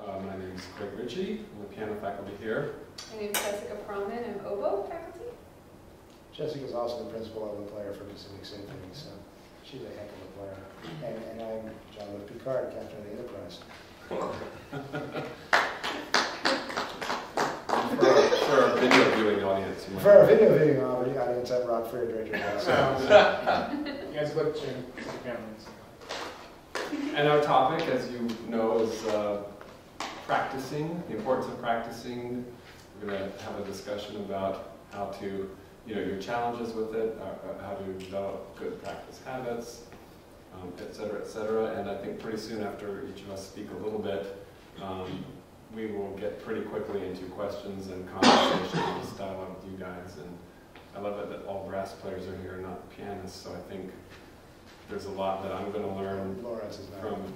My name is Richey. I'm a piano faculty here. My name is Jessica Pearlman. I'm Oboe faculty. Jessica's also the principal oboe player for Pacific Symphony, so she's a heck of a player. And I'm John Picard, captain of the Enterprise. For our video viewing audience. For our video viewing audience, I'm Rob Frear, director of You guys both change families. And our topic, as you know, is practicing, the importance of practicing. We're going to have a discussion about how to, your challenges with it, how to develop good practice habits, et cetera, et cetera. And I think pretty soon after each of us speak a little bit, we will get pretty quickly into questions and conversation and dialogue with you guys. And I love it that all brass players are here, not pianists, so I think there's a lot that I'm going to learn from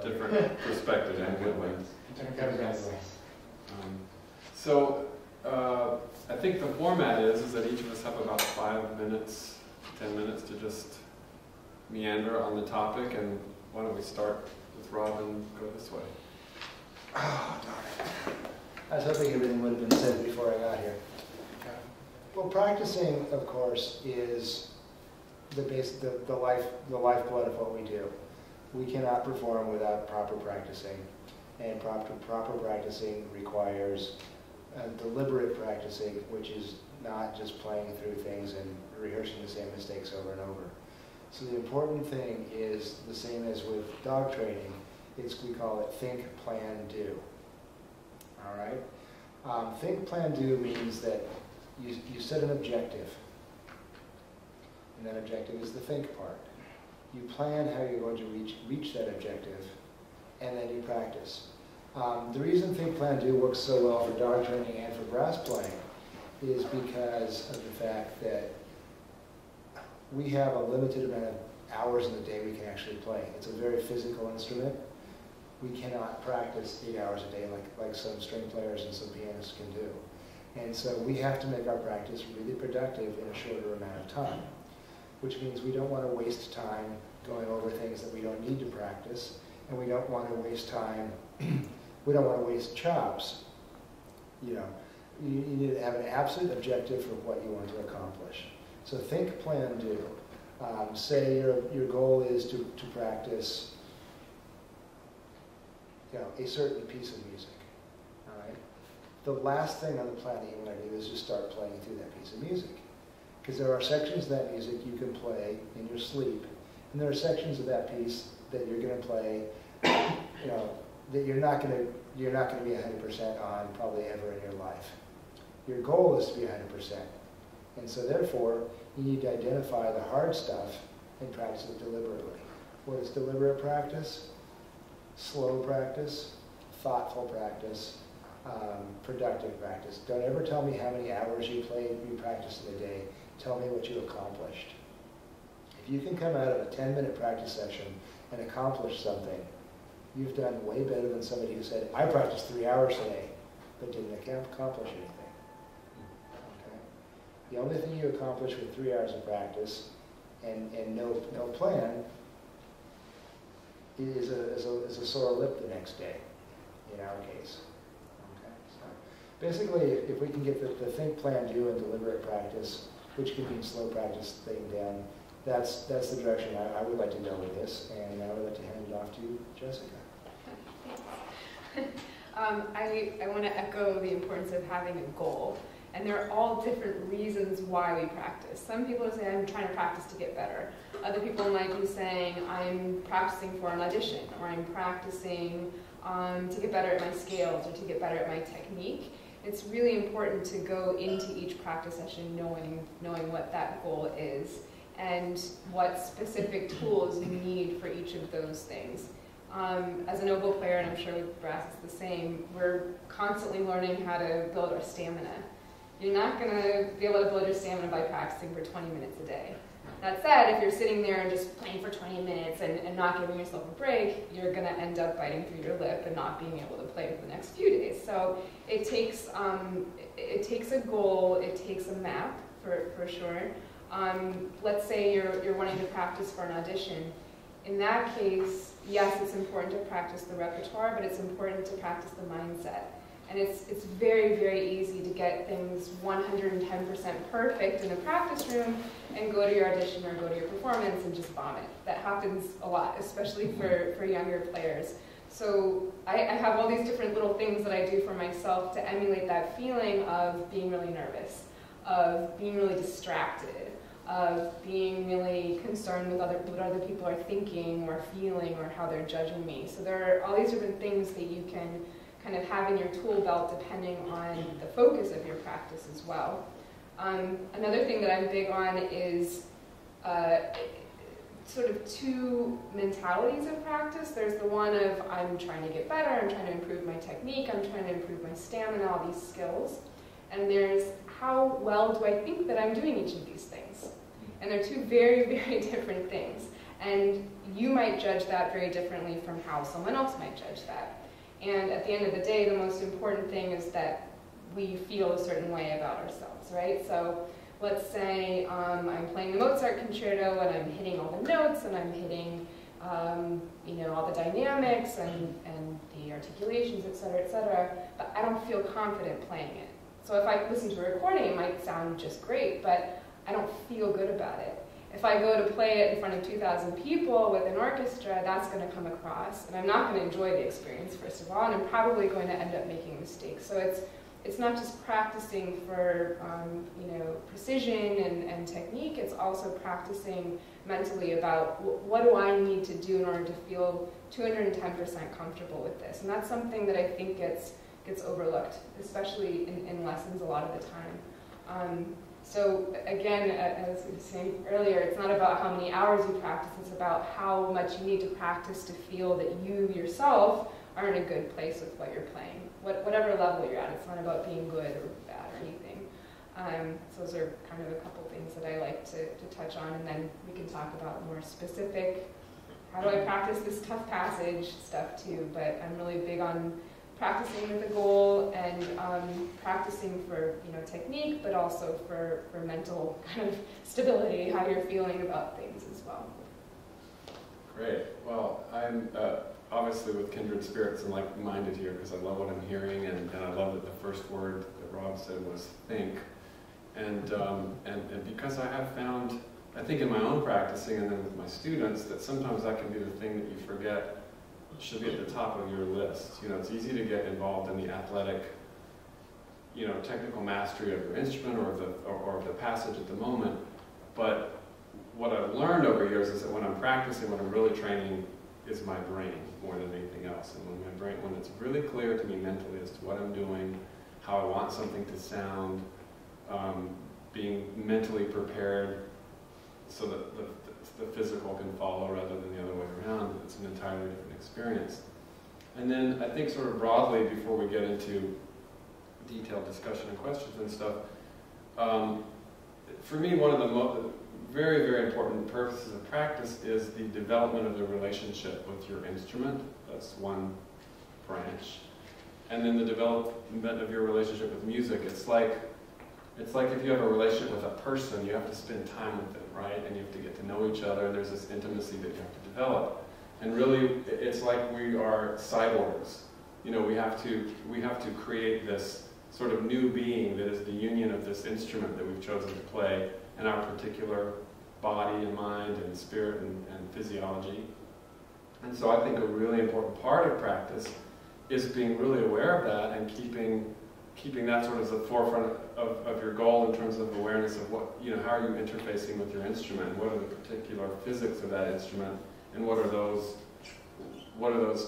different perspectives and good ones. So I think the format is that each of us have about 5 minutes, 10 minutes to just meander on the topic. And why don't we start with Rob and go this way? Oh, darn it. I was hoping everything would have been said before I got here. Well, practicing, of course, is the lifeblood of what we do. We cannot perform without proper practicing, and proper practicing requires deliberate practicing, which is not just playing through things and rehearsing the same mistakes over and over. So the important thing is the same as with dog training. We call it think, plan, do. All right? Think, plan, do means that you set an objective. And that objective is the think part. You plan how you're going to reach that objective, and then you practice. The reason think, plan, do works so well for dog training and for brass playing is because of the fact that we have a limited amount of hours in the day we can actually play. It's a very physical instrument. We cannot practice 8 hours a day like some string players and some pianists can do. And so we have to make our practice really productive in a shorter amount of time, which means we don't want to waste time going over things that we don't need to practice, and we don't want to waste time, we don't want to waste chops. You need to have an absolute objective for what you want to accomplish. So think, plan, do. Say your goal is to practice a certain piece of music. All right? The last thing on the planet you want to do is just start playing through that piece of music. Because there are sections of that music you can play in your sleep, and there are sections of that piece that you're going to play, that you're not going to be 100% on probably ever in your life. Your goal is to be 100%, and so therefore you need to identify the hard stuff and practice it deliberately. What is deliberate practice? Slow practice, thoughtful practice, productive practice. Don't ever tell me how many hours you practiced in a day. Tell me what you accomplished. If you can come out of a 10-minute practice session and accomplish something, you've done way better than somebody who said, I practiced 3 hours today, but didn't accomplish anything. Okay? The only thing you accomplish with 3 hours of practice and no plan is a sore lip the next day, in our case. Okay? So basically, if we can get the think, plan, do, and deliberate practice, which can mean slow practice thing down, that's the direction I would like to go with this, and I would like to hand it off to Jessica. I want to echo the importance of having a goal. And there are all different reasons why we practice. Some people say, I'm trying to practice to get better. Other people might be saying, I'm practicing for an audition, or I'm practicing to get better at my scales, or to get better at my technique. It's really important to go into each practice session knowing what that goal is and what specific tools you need for each of those things. As an oboe player, and I'm sure with brass it's the same, we're constantly learning how to build our stamina. You're not going to be able to build your stamina by practicing for 20 minutes a day. That said, if you're sitting there and just playing for 20 minutes and not giving yourself a break, you're going to end up biting through your lip and not being able to play for the next few days. So it takes a goal, it takes a map for sure. Let's say you're wanting to practice for an audition. in that case, yes, it's important to practice the repertoire, but it's important to practice the mindset. And it's very, very easy to get things 110% perfect in a practice room and go to your audition or go to your performance and just bomb it. That happens a lot, especially for younger players. So I have all these different little things that I do for myself to emulate that feeling of being really nervous, of being really distracted, of being really concerned with what other people are thinking or feeling or how they're judging me. So there are all these different things that you can kind of have in your tool belt depending on the focus of your practice as well. Another thing that I'm big on is sort of two mentalities of practice. There's the one of I'm trying to get better, I'm trying to improve my technique, I'm trying to improve my stamina, all these skills. And there's how well do I think that I'm doing each of these things? And they're two very, very different things. And you might judge that very differently from how someone else might judge that. And at the end of the day, the most important thing is that we feel a certain way about ourselves, right? So let's say I'm playing the Mozart concerto and I'm hitting all the notes and I'm hitting all the dynamics and the articulations, et cetera, but I don't feel confident playing it. So if I listen to a recording, it might sound just great, but I don't feel good about it. If I go to play it in front of 2,000 people with an orchestra, that's going to come across, and I'm not going to enjoy the experience, first of all, and I'm probably going to end up making mistakes. So it's not just practicing for precision and technique, it's also practicing mentally about what do I need to do in order to feel 210% comfortable with this. And that's something that I think gets overlooked, especially in lessons a lot of the time. So again, as we were saying earlier, it's not about how many hours you practice, it's about how much you need to practice to feel that you yourself are in a good place with what you're playing, whatever level you're at. It's not about being good or bad or anything. So those are kind of a couple things that I like to touch on, and then we can talk about more specific, how do I practice this tough passage stuff too, but I'm really big on practicing with a goal and practicing for technique, but also for mental kind of stability, how you're feeling about things as well. Great. Well, I'm obviously with kindred spirits and like-minded here because I love what I'm hearing, and I love that the first word that Rob said was think. And because I have found, I think in my own practicing and then with my students, that sometimes that can be the thing that you forget should be at the top of your list. It's easy to get involved in the athletic, technical mastery of your instrument or of the passage at the moment. But what I've learned over years is that when I'm practicing, what I'm really training is my brain more than anything else. And when it's really clear to me mentally as to what I'm doing, how I want something to sound, being mentally prepared so that the physical can follow rather than the other way around, it's an entirely different experience. And then I think sort of broadly, before we get into detailed discussion and questions and stuff, for me, one of the very, very important purposes of practice is the development of the relationship with your instrument. That's one branch. And then the development of your relationship with music. It's like if you have a relationship with a person, you have to spend time with them, right? And you have to get to know each other, and there's this intimacy that you have to develop. And really, it's like we are cyborgs. We have to create this sort of new being that is the union of this instrument that we've chosen to play and our particular body and mind and spirit and physiology. And so I think a really important part of practice is being really aware of that and keeping that sort of as the forefront of your goal in terms of awareness of what, how are you interfacing with your instrument, what are the particular physics of that instrument, and what are those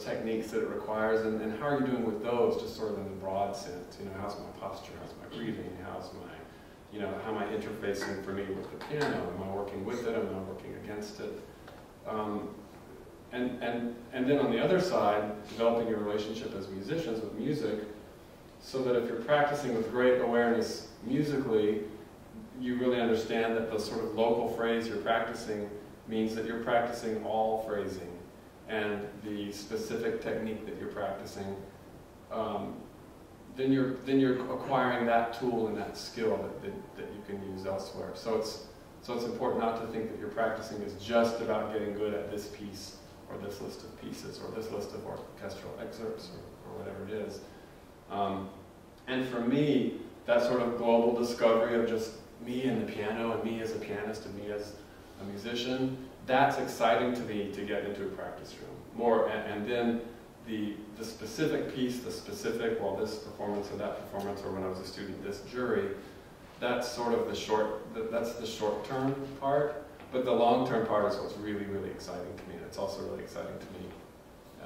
techniques that it requires, and how are you doing with those, just sort of in the broad sense. How's my posture, how's my breathing, how's my, how am I interfacing for me with the piano, am I working with it, am I working against it? And then on the other side, developing your relationship as musicians with music, so that if you're practicing with great awareness musically, you really understand that the sort of local phrase you're practicing means that you're practicing all phrasing, and the specific technique that you're practicing, then you're acquiring that tool and that skill that you can use elsewhere. So So it's important not to think that your practicing is just about getting good at this piece, or this list of pieces, or this list of orchestral excerpts, or whatever it is. And for me, that sort of global discovery of just me and the piano, and me as a pianist, and me as a musician, that's exciting to me to get into a practice room. And then the specific piece, the specific, well, this performance or that performance, or when I was a student, this jury, that's sort of that's the short-term part, but the long-term part is what's really, really exciting to me. It's also really exciting to me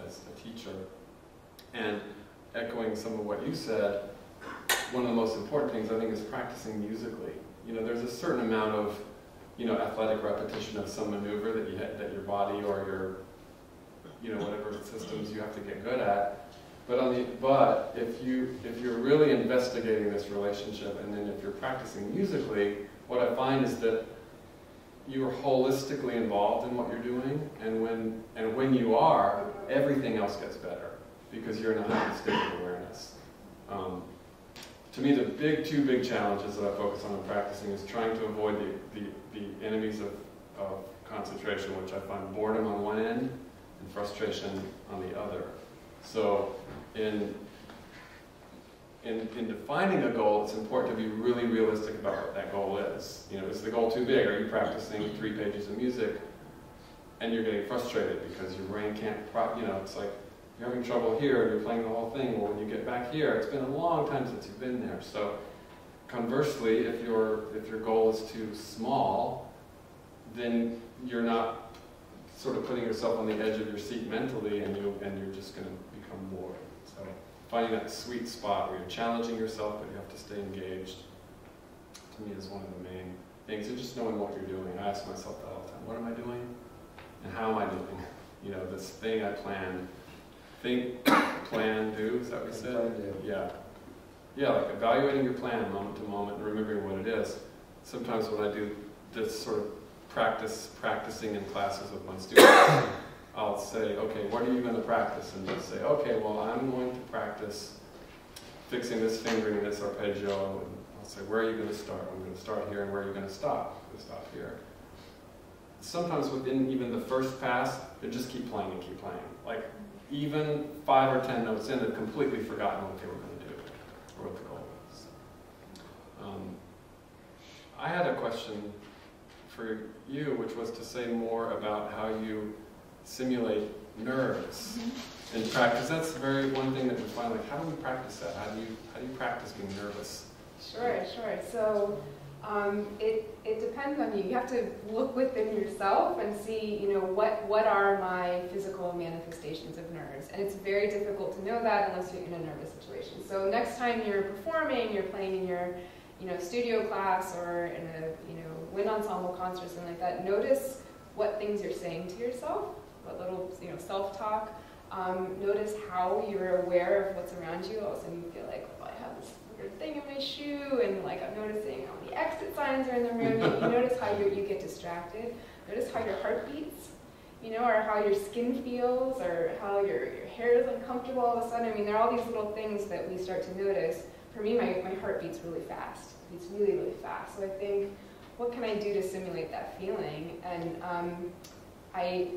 as a teacher. And echoing some of what you said, one of the most important things, I think, is practicing musically. You know, there's a certain amount of, you know, athletic repetition of some maneuver that your body or your, you know, whatever systems you have to get good at. But if you're really investigating this relationship, and then if you're practicing musically, what I find is that you're holistically involved in what you're doing, and when you are, everything else gets better because you're in a heightened state of awareness. To me, the two big challenges that I focus on in practicing is trying to avoid the enemies of concentration, which I find boredom on one end and frustration on the other. So in defining a goal, it's important to be really realistic about what that goal is. You know, is the goal too big? Are you practicing 3 pages of music and you're getting frustrated because your brain can't, you know, it's like you're having trouble here and you're playing the whole thing. Well, when you get back here, it's been a long time since you've been there. So conversely, if your goal is too small, then you're not sort of putting yourself on the edge of your seat mentally, and you're just going to become bored. So finding that sweet spot where you're challenging yourself, but you have to stay engaged, to me, is one of the main things. And just knowing what you're doing. I ask myself that all the time. What am I doing? And how am I doing? You know, this thing I planned. Think, plan, do, is that what we said? Plan, do. Yeah. Yeah, like evaluating your plan moment to moment and remembering what it is. Sometimes when I do this sort of practicing in classes with my students, I'll say, okay, what are you going to practice? And they'll say, okay, well, I'm going to practice fixing this fingering in this arpeggio. And I'll say, where are you going to start? I'm going to start here, and where are you going to stop? I'm going to stop here. Sometimes within even the first pass, they just keep playing and keep playing. Like, even 5 or 10 notes in, they've completely forgotten what they were going to do, or what the goal was. I had a question for you, which was to say more about how you simulate nerves in practice. That's one thing that we find, like, how do we practice that? How do you practice being nervous? Sure. So it depends on you. You have to look within yourself and see, you know, what are my physical manifestations of nerves. And it's very difficult to know that unless you're in a nervous situation. So next time you're performing, you're playing in your, you know, studio class or in a, you know, wind ensemble concert or something like that, notice what things you're saying to yourself, what little, you know, self-talk. Notice how you're aware of what's around you. All of a sudden you feel like, oh, I have this weird thing in my shoe, and like I'm noticing how many exit signs are in the room. You notice how you get distracted. Notice how your heart beats, you know, or how your skin feels, or how your hair is uncomfortable all of a sudden. I mean, there are all these little things that we start to notice. For me, my heart beats really fast. It beats really, really fast. So I think, what can I do to simulate that feeling? And I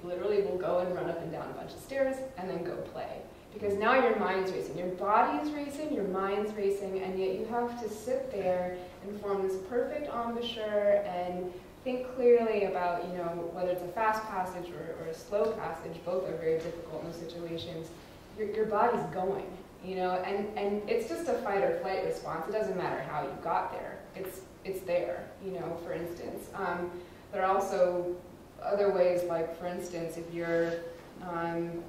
literally will go and run up and down a bunch of stairs and then go play. Because now your mind's racing, your body's racing, your mind's racing, and yet you have to sit there and form this perfect embouchure and think clearly about, you know, whether it's a fast passage or a slow passage. Both are very difficult in those situations. Your body's going, you know, and it's just a fight or flight response. It doesn't matter how you got there. It's there, you know, for instance. There are also other ways, like, for instance, if you're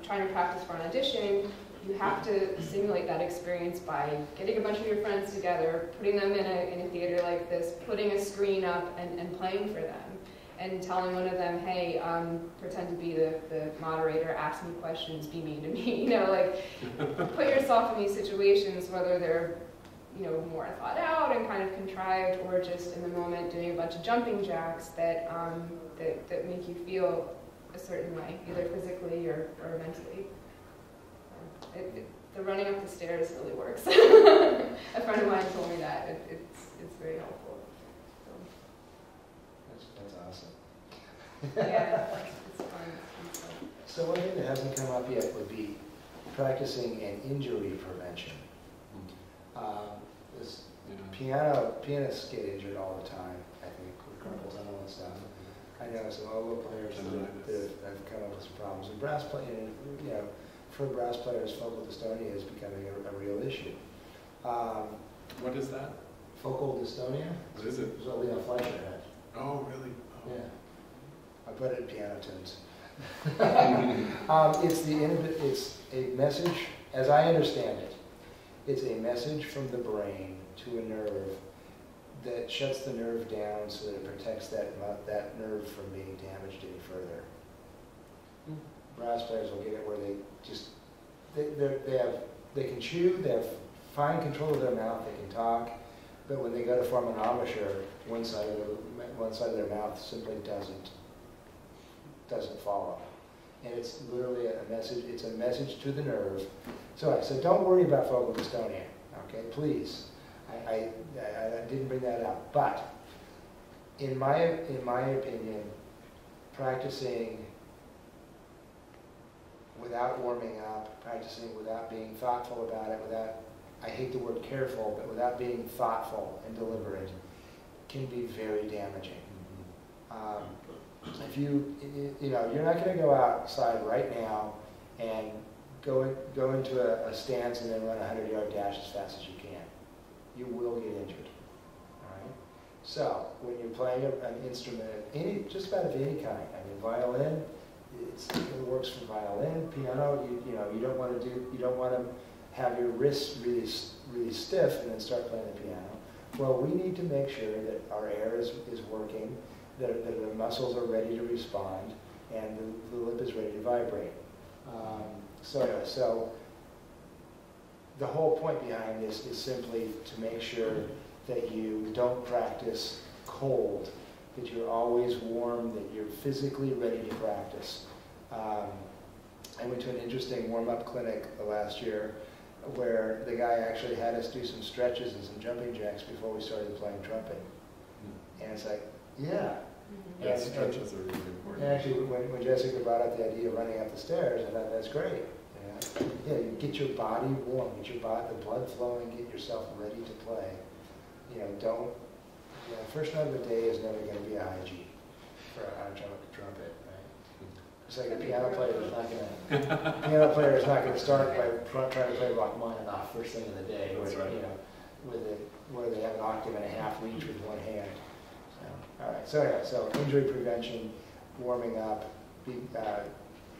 trying to practice for an audition, you have to simulate that experience by getting a bunch of your friends together, putting them in a theater like this, putting a screen up and playing for them, and telling one of them, hey, pretend to be the moderator, ask me questions, be mean to me, you know, like, put yourself in these situations, whether they're, you know, more thought out and kind of contrived, or just in the moment doing a bunch of jumping jacks that make you feel a certain way, either physically or mentally. The running up the stairs really works. A friend of mine told me that. It's very helpful. That's awesome. Yeah, it's fun. It's fun. So one thing that hasn't come up yet would be practicing and injury prevention. This pianists get injured all the time, I think, with carpal tunnel and stuff. I know some oboe players that have come up with some problems. And brass playing, you know, for brass players, focal dystonia is becoming a real issue. What is that? Focal dystonia? What is it? It's what Leon Fleischer had. Oh, really? Oh. Yeah. I put it in piano tunes. It's a message, as I understand it, it's a message from the brain to a nerve that shuts the nerve down so that it protects that nerve from being damaged any further. Brass players will get it where they just, they can chew, they have fine control of their mouth, they can talk, but when they go to form an embouchure, one side of their mouth simply doesn't follow. And it's literally a message, it's a message to the nerve. So don't worry about focal dystonia, okay, please. I didn't bring that up, but in my opinion, practicing without warming up, practicing without being thoughtful about it, I hate the word careful, but without being thoughtful and deliberate, can be very damaging. If you know, you're not going to go outside right now and go into a stance and then run a 100-yard dash as fast as you can. You will get injured. All right. So when you're playing an instrument, just about of any kind. I mean, violin, it works for violin. Piano, you don't want to have your wrists really stiff and then start playing the piano. Well, we need to make sure that our air is working, that the muscles are ready to respond, and the lip is ready to vibrate. So the whole point behind this is simply to make sure that you don't practice cold, that you're always warm, that you're physically ready to practice. I went to an interesting warm-up clinic last year where the guy actually had us do some stretches and some jumping jacks before we started playing trumpet. And it's like, yeah. Yeah, stretches are really important. And actually, when Jessica brought up the idea of running up the stairs, I thought, that's great. Yeah, you get your body warm, get your the blood flowing, get yourself ready to play. First note of the day is never going to be a high G for a trumpet, right? It's like a piano player is not going to start by trying to play Rachmaninoff first thing in the day, where they have an octave and a half each with one hand. All right. So injury prevention, warming up,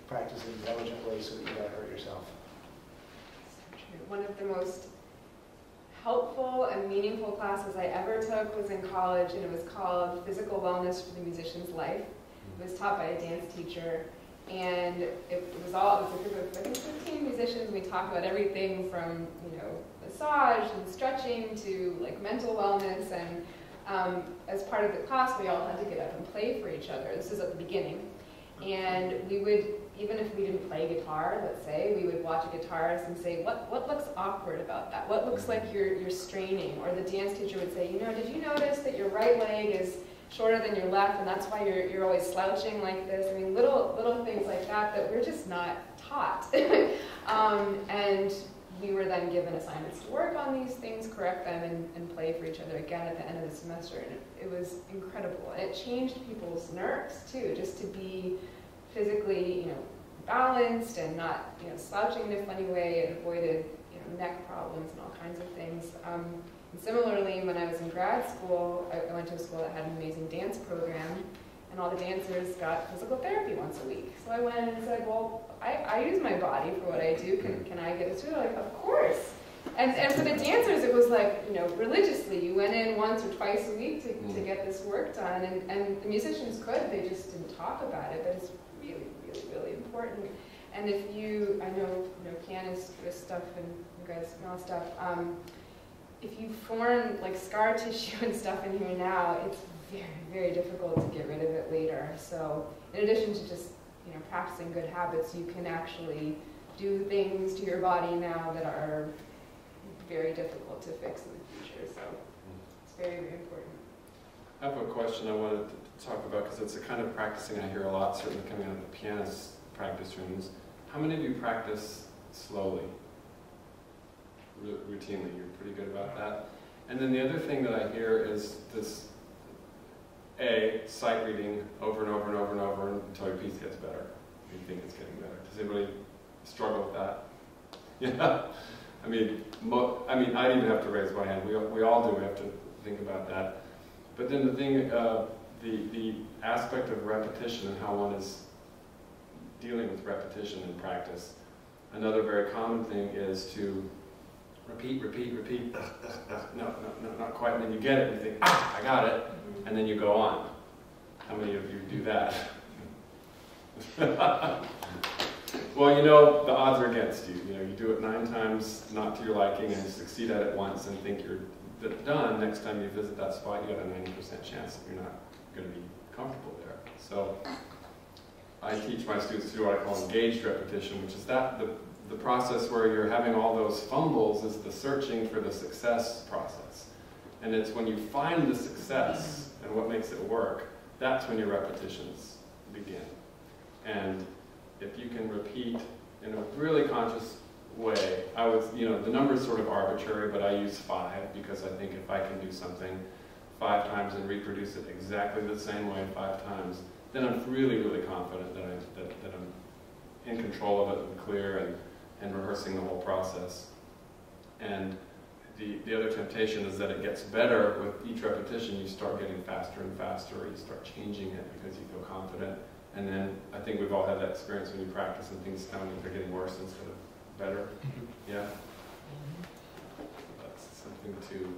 practicing intelligently so that you don't hurt yourself. One of the most helpful and meaningful classes I ever took was in college, and it was called Physical Wellness for the Musician's Life. It was taught by a dance teacher, and it was a group of, I think, 15 musicians. We talked about everything from, massage and stretching to like mental wellness, and as part of the class, we all had to get up and play for each other. This is at the beginning. And we would, even if we didn't play guitar, let's say, we would watch a guitarist and say, what looks awkward about that? What looks like you're straining? Or the dance teacher would say, did you notice that your right leg is shorter than your left, and that's why you're always slouching like this? I mean, little things like that we're just not taught. And we were then given assignments to work on these things, correct them, and play for each other again at the end of the semester. And it was incredible. And it changed people's nerves, too, just to be physically, balanced and not, slouching in a funny way. It avoided, neck problems and all kinds of things. And similarly, when I was in grad school, I went to a school that had an amazing dance program, and all the dancers got physical therapy once a week. So I went and said, well, I use my body for what I do. Can I get this too? They're like, of course. And for the dancers, it was like, religiously. You went in once or twice a week to get this work done. And the musicians could, they just didn't talk about it, but it's really, really, really important. And if I know, pianists, wrist stuff, and you guys know stuff, if you form like scar tissue and stuff in here now, it's very, very difficult to get rid of it later. So in addition to just, practicing good habits, you can actually do things to your body now that are very difficult to fix in the future. So it's very, very important. I have a question I wanted talk about, because it's a kind of practicing I hear a lot, certainly coming out of the pianist practice rooms. How many of you practice slowly? Routinely, you're pretty good about that. And then the other thing that I hear is this, sight reading over and over and over and over until your piece gets better. You think it's getting better. Does anybody struggle with that? Yeah. I mean, I didn't even have to raise my hand. We all do. We have to think about that. But then the thing, the aspect of repetition and how one is dealing with repetition in practice. Another very common thing is to repeat, repeat, repeat. No, not quite. And then you get it and you think, I got it. And then you go on. How many of you do that? Well, you know, the odds are against you. You know, you do it 9 times not to your liking and you succeed at it once and think you're done. Next time you visit that spot, you got a 90% chance that you're not going to be comfortable there. So I teach my students to do what I call engaged repetition, which is that the process where you're having all those fumbles is the searching for the success process. And it's when you find the success and what makes it work, that's when your repetitions begin. And if you can repeat in a really conscious way, the number is sort of arbitrary, but I use 5 because I think if I can do something 5 times and reproduce it exactly the same way 5 times, then I'm really, really confident that I'm in control of it and clear and rehearsing the whole process. And the other temptation is that it gets better with each repetition. You start getting faster and faster, or you start changing it because you feel confident. And then I think we've all had that experience when you practice and things sound like they're getting worse instead of better. Yeah? That's something to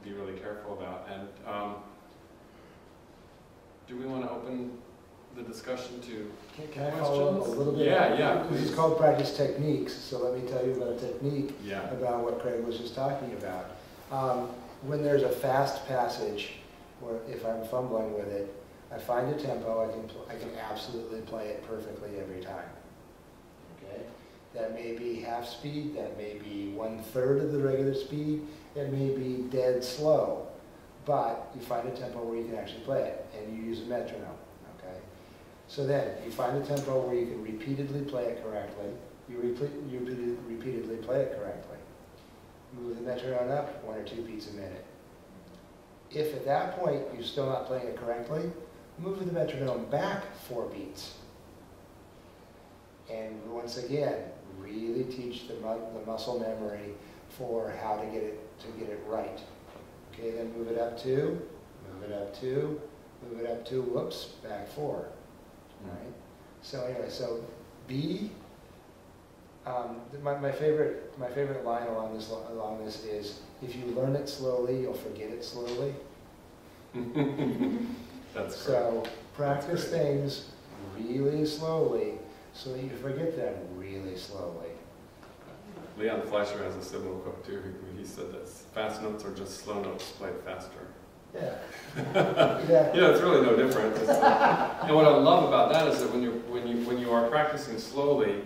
be really careful about. And do we want to open the discussion to Can I follow up a little bit? Yeah, This is called practice techniques, so let me tell you about a technique about what Craig was just talking about. When there's a fast passage, or if I'm fumbling with it, I find a tempo, I can absolutely play it perfectly every time. Okay? That may be half speed, that may be 1/3 of the regular speed, it may be dead slow, but you find a tempo where you can actually play it, and you use a metronome. Okay? So then, you find a tempo where you can repeatedly play it correctly, you repeatedly play it correctly. Move the metronome up 1 or 2 beats a minute. If at that point you're still not playing it correctly, move the metronome back 4 beats. And once again, really teach the muscle memory for how to get it right. Okay, then move it up 2, move it up 2, move it up 2, whoops, back 4. All right. So anyway, so B. My favorite line along this is, if you learn it slowly, you'll forget it slowly. That's so practice things really slowly so that you forget them really slowly. Leon Fleischer has a similar quote too. He said that fast notes are just slow notes played faster. Yeah. Yeah, it's really no different. And what I love about that is that when you are practicing slowly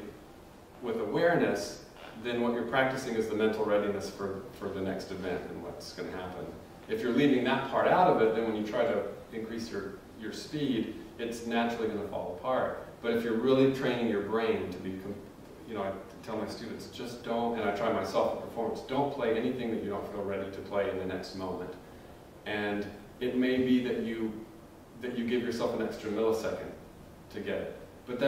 with awareness, then what you're practicing is the mental readiness for the next event and what's going to happen. If you're leaving that part out of it, then when you try to increase your speed, it's naturally going to fall apart. But if you're really training your brain to be, I tell my students, just don't, and I try myself at performance, don't play anything that you don't feel ready to play in the next moment. And it may be that you give yourself an extra millisecond to get it. But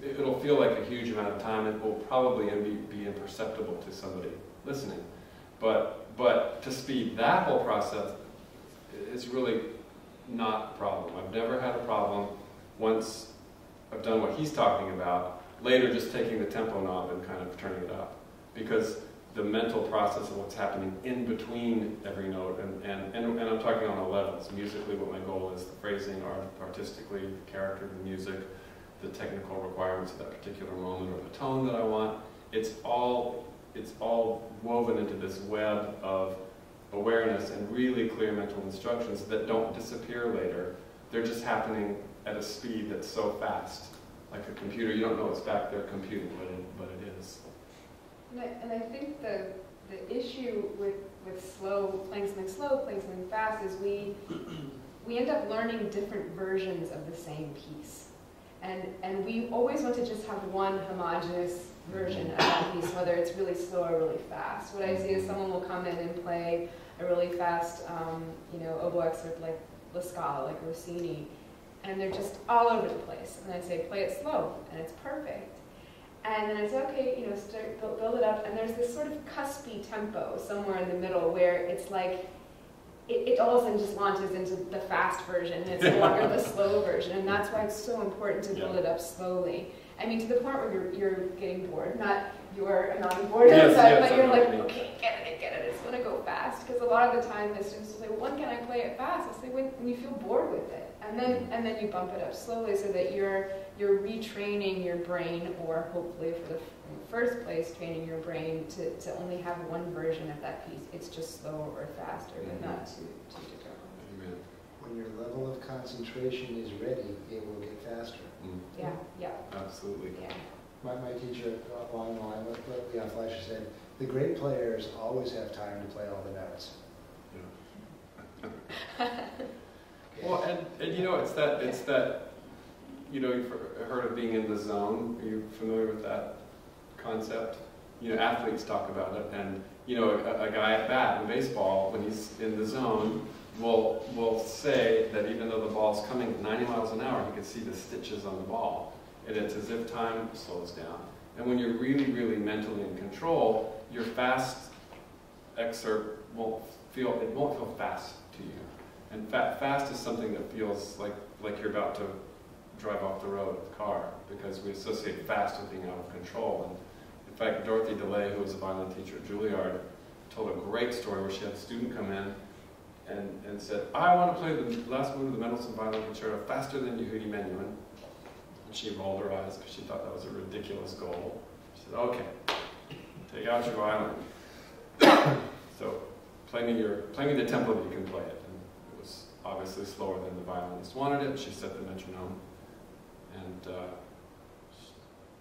it'll feel like a huge amount of time. It will probably be imperceptible to somebody listening. But to speed that whole process is really not a problem. I've never had a problem once I've done what he's talking about, later just taking the tempo knob and kind of turning it up. Because the mental process of what's happening in between every note, and I'm talking on all levels. Musically, what my goal is, the phrasing, artistically, the character, the music, the technical requirements of that particular moment, or the tone that I want. It's all woven into this web of awareness and really clear mental instructions that don't disappear later. They're just happening at a speed that's so fast. Like a computer, you don't know it's back there computing, but it is. And I think the the issue with playing something slow, playing something fast, is we end up learning different versions of the same piece. And we always want to just have one homogeneous version of that piece, whether it's really slow or really fast. What I see is someone will come in and play a really fast, oboe excerpt like La Scala, like Rossini, and they're just all over the place. And I say, play it slow, and it's perfect. And then I say, okay, build it up, and there's this sort of cuspy tempo somewhere in the middle where it's like, it all of a sudden just launches into the fast version, and it's no longer the slow version, and that's why it's so important to build it up slowly. I mean, to the point where you're getting bored, not you're not bored inside, but you're like, okay, get it, it's going to go fast. Because a lot of the time the students will say, well, when can I play it fast? I'll say, when you feel bored with it. And then you bump it up slowly so that you're retraining your brain, or hopefully in the first place, training your brain to only have one version of that piece. It's just slower or faster, but not too different. When your level of concentration is ready, it will get faster. Yeah. Absolutely. Yeah. My teacher, along the line with what Leon Fleischer said, the great players always have time to play all the notes. Well, and it's that, you've heard of being in the zone. Are you familiar with that concept? Athletes talk about it, and a guy at bat in baseball, when he's in the zone, will say that even though the ball's coming at 90 miles an hour, he can see the stitches on the ball, and it's as if time slows down. And when you're really, really mentally in control, your fast excerpt won't feel fast to you. And fast is something that feels like you're about to drive off the road with a car, because we associate fast with being out of control. And in fact, Dorothy DeLay, who was a violin teacher at Juilliard, told a great story where she had a student come in and said, I want to play the last movement of the Mendelssohn Violin Concerto faster than Yehudi Menuhin. And she rolled her eyes because she thought that was a ridiculous goal. She said, okay, take out your violin. So play me the tempo that you can play it. And it was obviously slower than the violinist wanted it. She set the metronome. And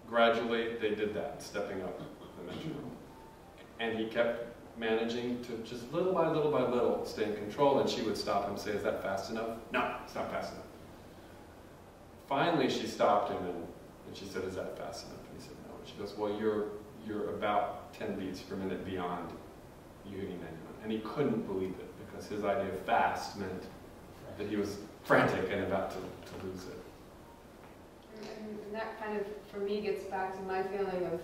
gradually they did that, stepping up the metronome. And he kept managing to just little by little stay in control, and she would stop him and say, is that fast enough? No, it's not fast enough. Finally she stopped him and she said, is that fast enough? And he said, no. And she goes, well, you're about 10 beats per minute beyond Yehudi Menuhin. And he couldn't believe it, because his idea of fast meant that he was frantic and about to lose it. And that kind of, for me, gets back to my feeling of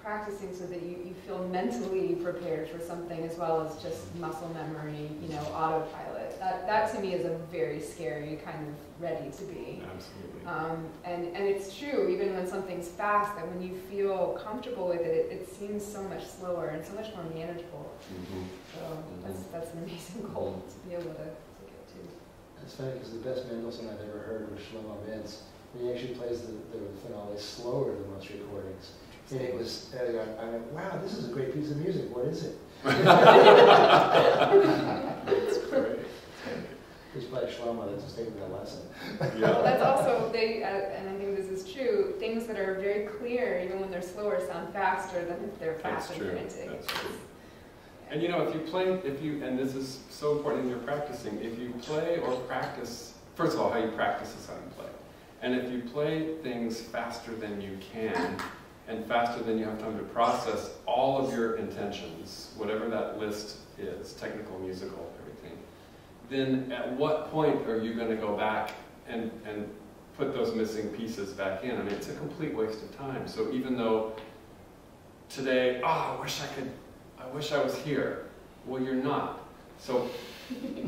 practicing so that you feel mentally prepared for something, as well as just muscle memory, autopilot. That to me is a very scary kind of ready to be. Absolutely. And it's true, even when something's fast, that when you feel comfortable with it, it seems so much slower and so much more manageable. So that's an amazing goal to be able to get to. That's funny, because the best Mendelssohn I've ever heard was Shlomo Mintz. He actually plays the finale slower than most recordings. And it was, I went, wow, this is a great piece of music. What is it? That's great. Just like Shlomo, that's just taking a lesson. Yeah. Well, that's also, and I think this is true, things that are very clear, even when they're slower, sound faster than if they're fast and frantic. That's true. And if you play, and this is so important in your practicing, if you play or practice, first of all, how you practice is how you play. And if you play things faster than you can, and faster than you have time to process all of your intentions, whatever that list is, technical, musical, everything, then at what point are you going to go back and put those missing pieces back in? I mean, it's a complete waste of time. So even though today, I wish I was here. Well, you're not. So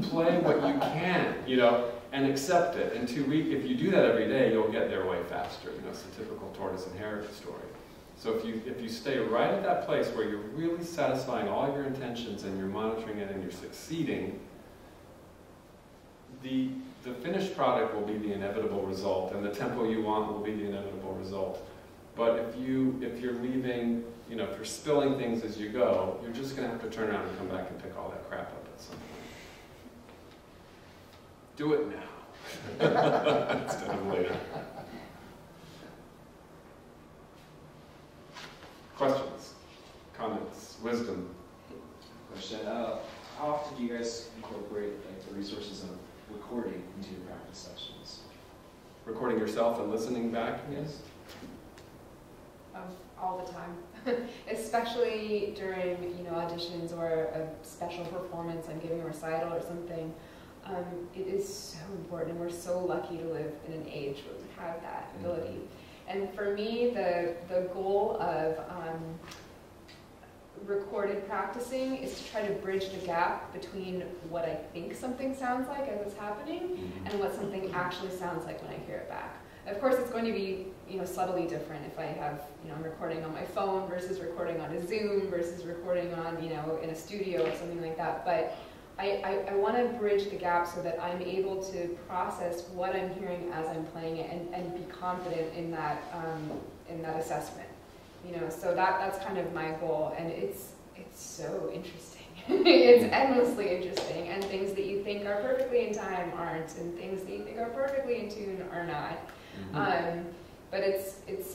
play what you can, and accept it. And if you do that every day, you'll get there way faster. It's the typical tortoise and hare story. So if you stay right at that place where you're really satisfying all your intentions and you're monitoring it and you're succeeding, the finished product will be the inevitable result, and the tempo you want will be the inevitable result. But if you're leaving, if you're spilling things as you go, you're just going to have to turn around and come back and pick all that crap up at some point. Do it now instead of later. Questions, comments, wisdom? recording yourself and listening back? Yes. All the time, especially during auditions or a special performance. I'm giving a recital or something. It is so important, and we're so lucky to live in an age where we have that ability. And for me, the goal of recorded practicing is to try to bridge the gap between what I think something sounds like as it's happening and what something actually sounds like when I hear it back. Of course, it's going to be subtly different if I have I'm recording on my phone versus recording on a Zoom versus recording on in a studio or something like that. But I want to bridge the gap so that I'm able to process what I'm hearing as I'm playing it and be confident in that assessment. So that's kind of my goal, and it's so interesting. It's endlessly interesting, and things that you think are perfectly in time aren't, and things that you think are perfectly in tune are not. But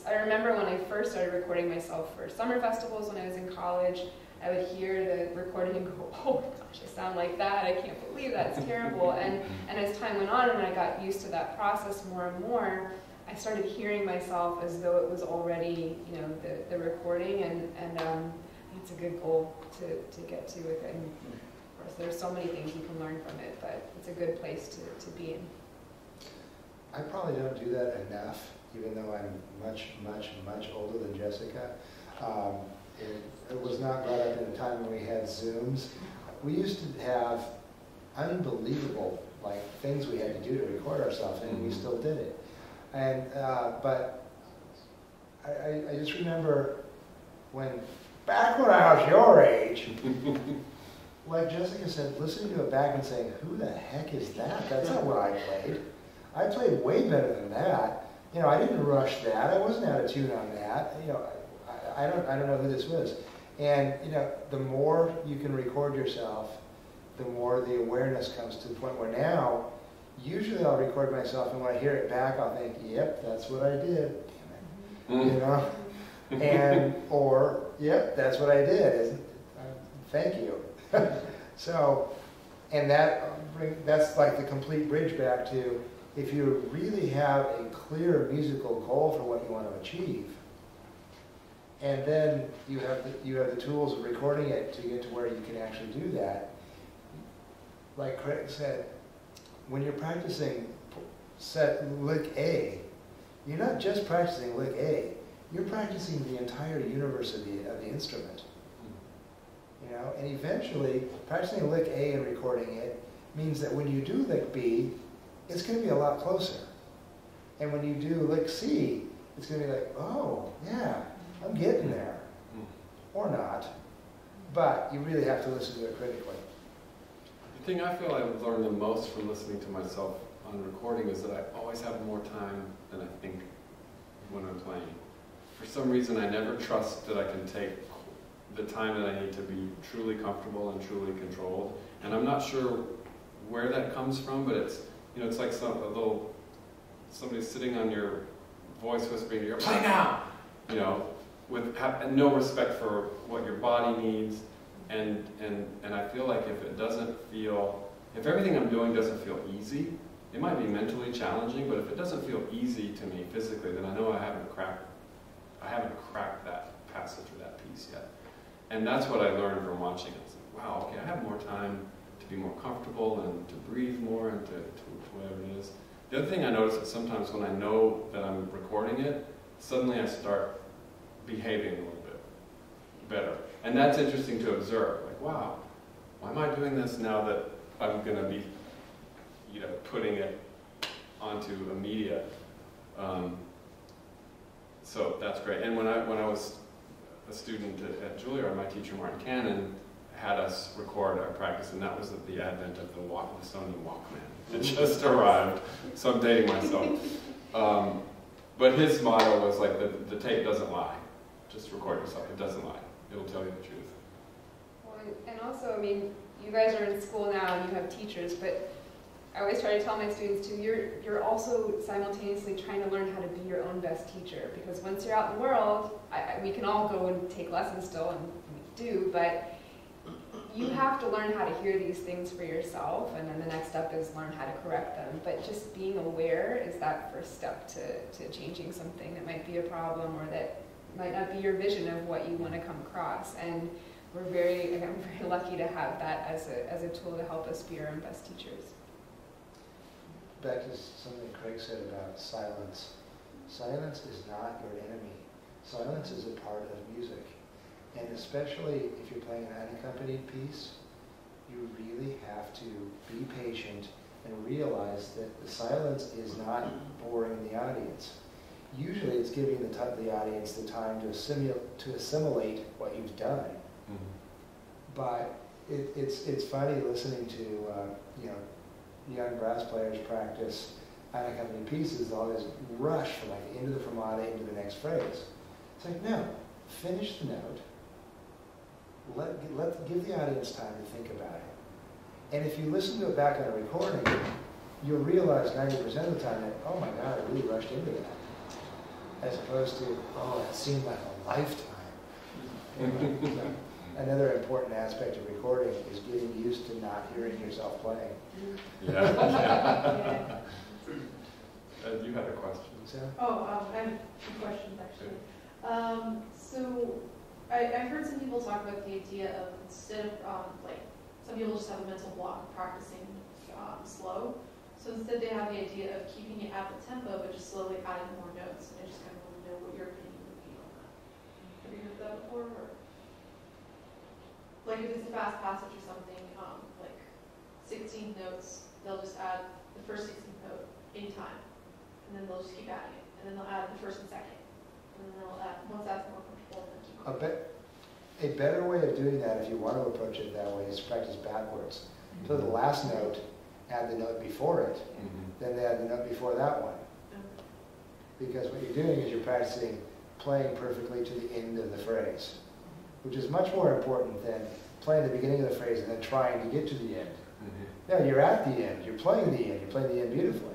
I remember when I first started recording myself for summer festivals when I was in college, I would hear the recording and go, oh my gosh, I sound like that, I can't believe that, it's terrible. And as time went on and I got used to that process more and more, I started hearing myself as though it was already, the recording, and it's a good goal to get to with it. And of course, there's so many things you can learn from it, but it's a good place to be in. I probably don't do that enough, even though I'm much, much, much older than Jessica. It was not brought up in a time when we had Zooms. We used to have unbelievable things we had to do to record ourselves, and we still did it. And but I just remember back when I was your age, like Jessica said, listening to it back and saying, "Who the heck is that? That's not what I played. I played way better than that. I didn't rush that. I wasn't out of tune on that. I don't know who this was." And the more you can record yourself, the more the awareness comes to the point where now, usually I'll record myself, and when I hear it back, I'll think, "Yep, that's what I did. Damn it." And or, "Yep, that's what I did. Thank you." So, and that's like the complete bridge back to, if you really have a clear musical goal for what you want to achieve, and then you have the tools of recording it to get to where you can actually do that. Like Craig said, when you're practicing lick A, you're not just practicing lick A, you're practicing the entire universe of the instrument. And eventually, practicing lick A and recording it means that when you do lick B, it's going to be a lot closer. And when you do lick C, it's going to be like, oh, yeah, I'm getting there. Or not. But you really have to listen to it critically. The thing I feel I've learned the most from listening to myself on recording is that I always have more time than I think when I'm playing. For some reason, I never trust that I can take the time that I need to be truly comfortable and truly controlled. And I'm not sure where that comes from, but it's like somebody sitting on your voice whispering to you, "Play now!" With no respect for what your body needs. And I feel like if everything I'm doing doesn't feel easy, it might be mentally challenging, but if it doesn't feel easy to me physically, then I know I haven't cracked that passage or that piece yet. And that's what I learned from watching it. It's like, wow, okay, I have more time to be more comfortable and to breathe more and to whatever it is. The other thing I notice is sometimes when I know that I'm recording it, suddenly I start behaving a little bit better. And that's interesting to observe. Like, wow, why am I doing this now that I'm going to be, putting it onto a media? So that's great. And when I was a student at Juilliard, my teacher Martin Cannon had us record our practice, and that was at the advent of the Sony Walkman. It just arrived, so I'm dating myself. But his motto was like, the tape doesn't lie. Just record yourself. It doesn't lie. It'll tell you the truth. Well, and also, you guys are in school now and you have teachers, but I always try to tell my students too, you're also simultaneously trying to learn how to be your own best teacher, because once you're out in the world, we can all go and take lessons still, and we do, but you have to learn how to hear these things for yourself, and then the next step is learn how to correct them. But just being aware is that first step to changing something that might be a problem or that might not be your vision of what you want to come across. And I'm very lucky to have that as a tool to help us be our own best teachers. Back to something Craig said about silence. Silence is not your enemy. Silence is a part of music. And especially if you're playing an unaccompanied piece, you really have to be patient and realize that the silence is not boring the audience. Usually it's giving the audience the time to assimilate what you've done. Mm-hmm. But it's funny listening to young brass players practice unaccompanied pieces, all this rush from like the end of the fermata into the next phrase. It's like, no, finish the note. Give the audience time to think about it. And if you listen to it back on a recording, you'll realize 90% of the time that, oh my God, I really rushed into that. As opposed to, oh, it seemed like a lifetime. Another important aspect of recording is getting used to not hearing yourself playing. Yeah. You had a question. Oh, I have two questions actually. So I've heard some people talk about the idea of instead of some people just have a mental block of practicing slow. So instead they have the idea of keeping it at the tempo but just slowly adding more notes. And I just kind of want to know what your opinion would be on that. Have you heard that before? Or like if it's a fast passage or something, like 16 notes, they'll just add the first 16th note anytime. And then they'll just keep adding it. And then they'll add the first and second. And then they'll add, once that's more comfortable, then keep going. A better way of doing that, if you want to approach it that way, is to practice backwards. Mm-hmm. So the last note, add the note before it, then add the note before that one. Because what you're doing is you're practicing playing perfectly to the end of the phrase, which is much more important than playing the beginning of the phrase and then trying to get to the end. Mm-hmm. No, you're at the end. You're playing the end. You're playing the end beautifully.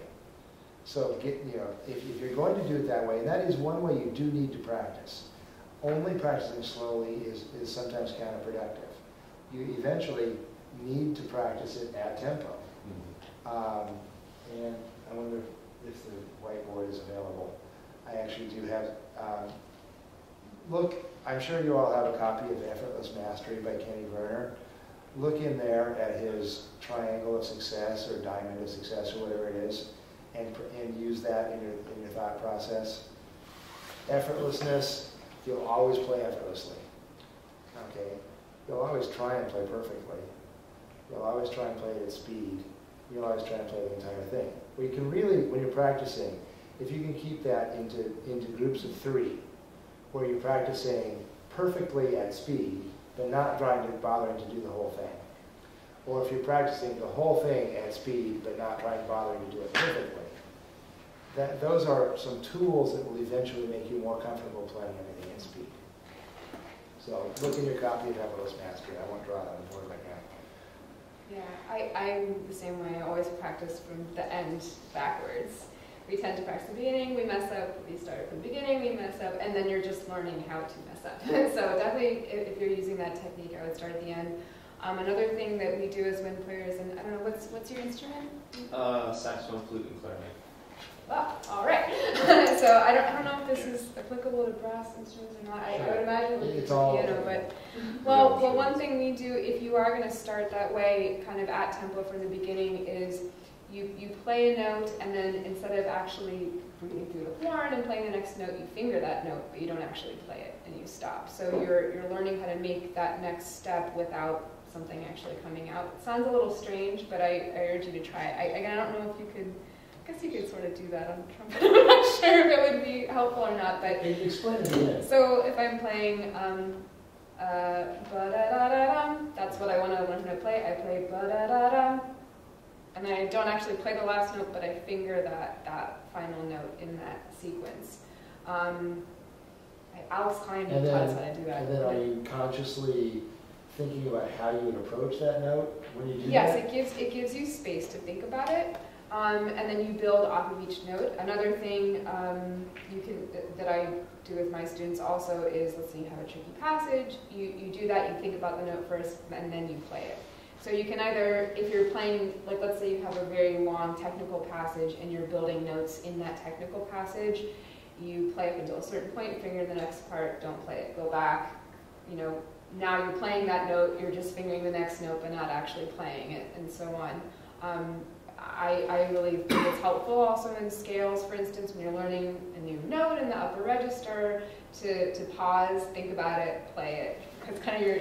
So if you're going to do it that way, and that is one way you do need to practice. Only practicing slowly is sometimes counterproductive. You eventually need to practice it at tempo. Mm-hmm. And I wonder if the whiteboard is available. I actually do have, look, I'm sure you all have a copy of Effortless Mastery by Kenny Werner. Look in there at his triangle of success or diamond of success or whatever it is, and use that in your thought process. Effortlessness, you'll always play effortlessly. Okay? You'll always try and play perfectly. You'll always try and play it at speed. You'll always try and play the entire thing. Well, you can really, when you're practicing, if you can keep that into groups of 3, where you're practicing perfectly at speed, but not bothering to do the whole thing. Or if you're practicing the whole thing at speed, but not bothering to do it perfectly. Those are some tools that will eventually make you more comfortable playing everything at speed. So look in your copy of Effortless Mastery. I won't draw it on the board right now. Yeah, I'm the same way. I always practice from the end backwards. We tend to practice the beginning, we mess up, we start from the beginning, we mess up, and then you're just learning how to mess up. So definitely, if you're using that technique, I would start at the end. Another thing that we do is when players, and I don't know, what's your instrument? Saxophone, flute, and clarinet. Oh, all right. So I don't know if this is applicable to brass instruments or not. I would imagine it would be piano, but well, one thing we do, if you are going to start that way, kind of at tempo from the beginning, is you play a note, and then instead of actually breathing through the horn and playing the next note, you finger that note, but you don't actually play it, and you stop. So you're learning how to make that next step without something actually coming out. It sounds a little strange, but I urge you to try it. I don't know if you could. I guess you could sort of do that on the trumpet. I'm not sure if it would be helpful or not, but explain it again. So if I'm playing ba-da-da-da-dum, that's what I want to learn how to play. I play ba-da-da-dum, and then I don't actually play the last note, but I finger that final note in that sequence. Alex Klein taught us how to do that. And then are you consciously thinking about how you would approach that note when you do that? Yes, it gives you space to think about it. And then you build off of each note. Another thing that I do with my students also is, let's say you have a tricky passage, you do that, you think about the note first, and then you play it. So you can either, if you're playing, like let's say you have a very long technical passage and you're building notes in that technical passage, you play up until a certain point, finger the next part, don't play it, go back, you know, now you're playing that note, you're just fingering the next note but not actually playing it, and so on. I really think it's helpful also in scales, for instance, when you're learning a new note in the upper register, to pause, think about it, play it. It's kind of your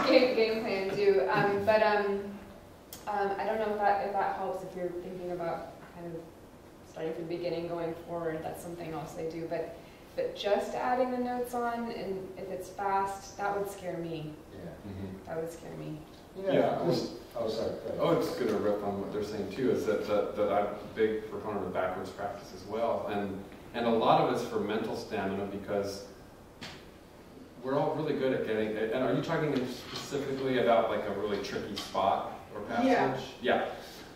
game plan too. I don't know if that helps if you're thinking about kind of starting from the beginning, going forward. That's something else they do. But just adding the notes on, and if it's fast, that would scare me. Yeah. Mm-hmm. That would scare me. Yeah. Oh, sorry. Oh, it's going to riff on what they're saying too, is that I'm a big proponent of backwards practice as well. And a lot of it's for mental stamina, because we're all really good at getting, and are you talking specifically about like a really tricky spot or passage? Yeah.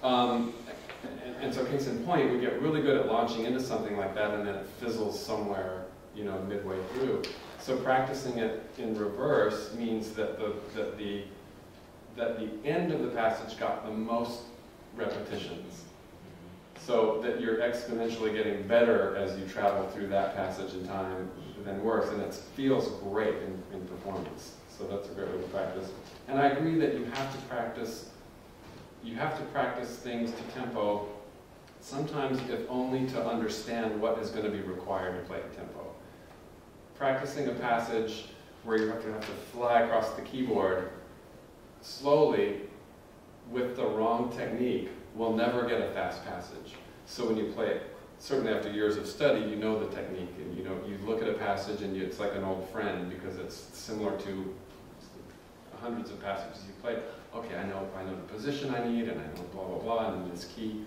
And so case in point, we get really good at launching into something like that, and then it fizzles somewhere, you know, midway through. So practicing it in reverse means that the end of the passage got the most repetitions, so that you're exponentially getting better as you travel through that passage in time than worse, and it feels great in performance. So that's a great way to practice. And I agree that you have to practice things to tempo, sometimes if only to understand what is going to be required to play a tempo. Practicing a passage where you have to fly across the keyboard slowly with the wrong technique will never get a fast passage. So when you play it, certainly after years of study, you know the technique, and you look at a passage and it's like an old friend, because it's similar to hundreds of passages you play. Okay, I know the position I need, and I know blah blah blah, and this key.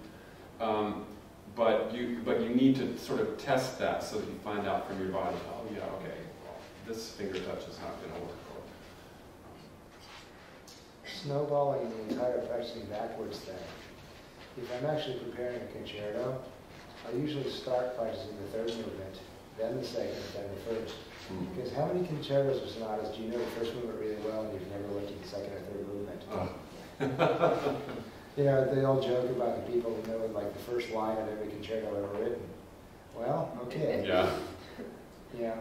But you need to sort of test that so that you find out from your body, oh yeah, okay, well, this finger touch is not going to work. Snowballing the entire practicing backwards thing. If I'm actually preparing a concerto, I usually start practicing the third movement, then the second, then the first. Because how many concertos or sonatas do you know the first movement really well and you've never looked at the second or third movement? You know, the old joke about the people who know like the first line of every concerto ever written. Well, okay. Yeah. Yeah.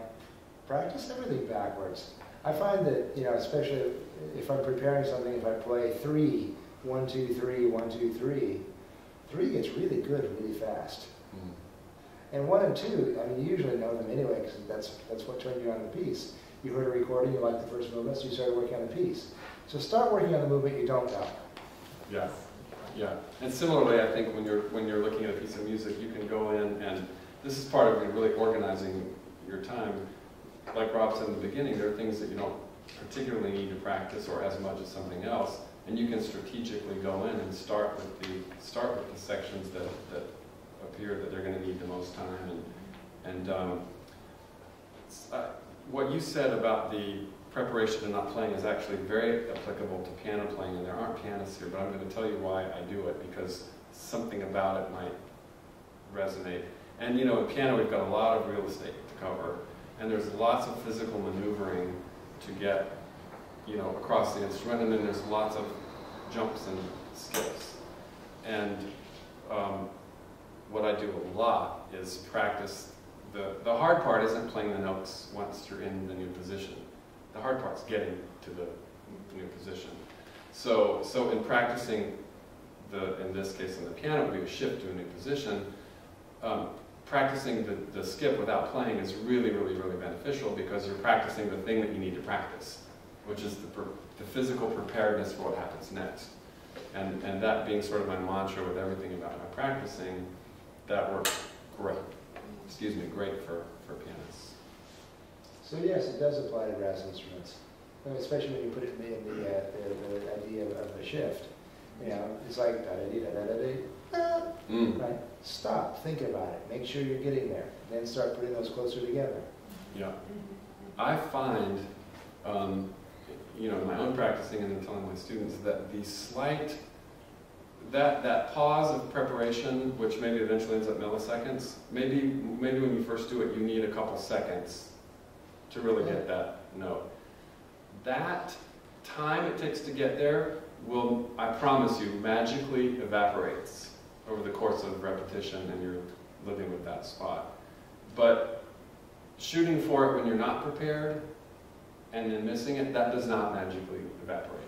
Practice everything backwards. I find that, you know, especially if I'm preparing something, if I play 3, 1, 2, 3, 1, 2, 3, 3 gets really good really fast. And 1 and 2, I mean, you usually know them anyway, because that's what turned you on the piece. You heard a recording, you liked the first movement, so you started working on the piece. So start working on the movement you don't know. Yeah, yeah. And similarly, I think when you're looking at a piece of music, you can go in, and this is part of really organizing your time. Like Rob said in the beginning, there are things that you don't particularly need to practice or as much as something else, and you can strategically go in and start with the sections that appear that they're going to need the most time. And what you said about the preparation and not playing is actually very applicable to piano playing, and there aren't pianists here, but I'm going to tell you why I do it, because something about it might resonate. And you know, in piano we've got a lot of real estate to cover, and there's lots of physical maneuvering to get, you know, across the instrument, and then there's lots of jumps and skips. And what I do a lot is practice. The hard part isn't playing the notes once you're in the new position. The hard part's getting to the new position. So in practicing in this case on the piano, we shift to a new position. Practicing the skip without playing is really, really, really beneficial, because you're practicing the thing that you need to practice, which is the physical preparedness for what happens next. And that being sort of my mantra with everything about my practicing, that works great. Excuse me, great for pianists. So yes, it does apply to brass instruments, especially when you put it in the idea of the shift. You know, it's like da-da-dee-da-da-da-dee, right? Stop, think about it, make sure you're getting there, then start putting those closer together. Yeah. I find, you know, in my own practicing and in telling my students that the slight that pause of preparation, which maybe eventually ends up milliseconds, maybe when you first do it, you need a couple seconds to really get that note. That time it takes to get there will, I promise you, magically evaporates over the course of repetition, and you're living with that spot. But shooting for it when you're not prepared and then missing it, that does not magically evaporate.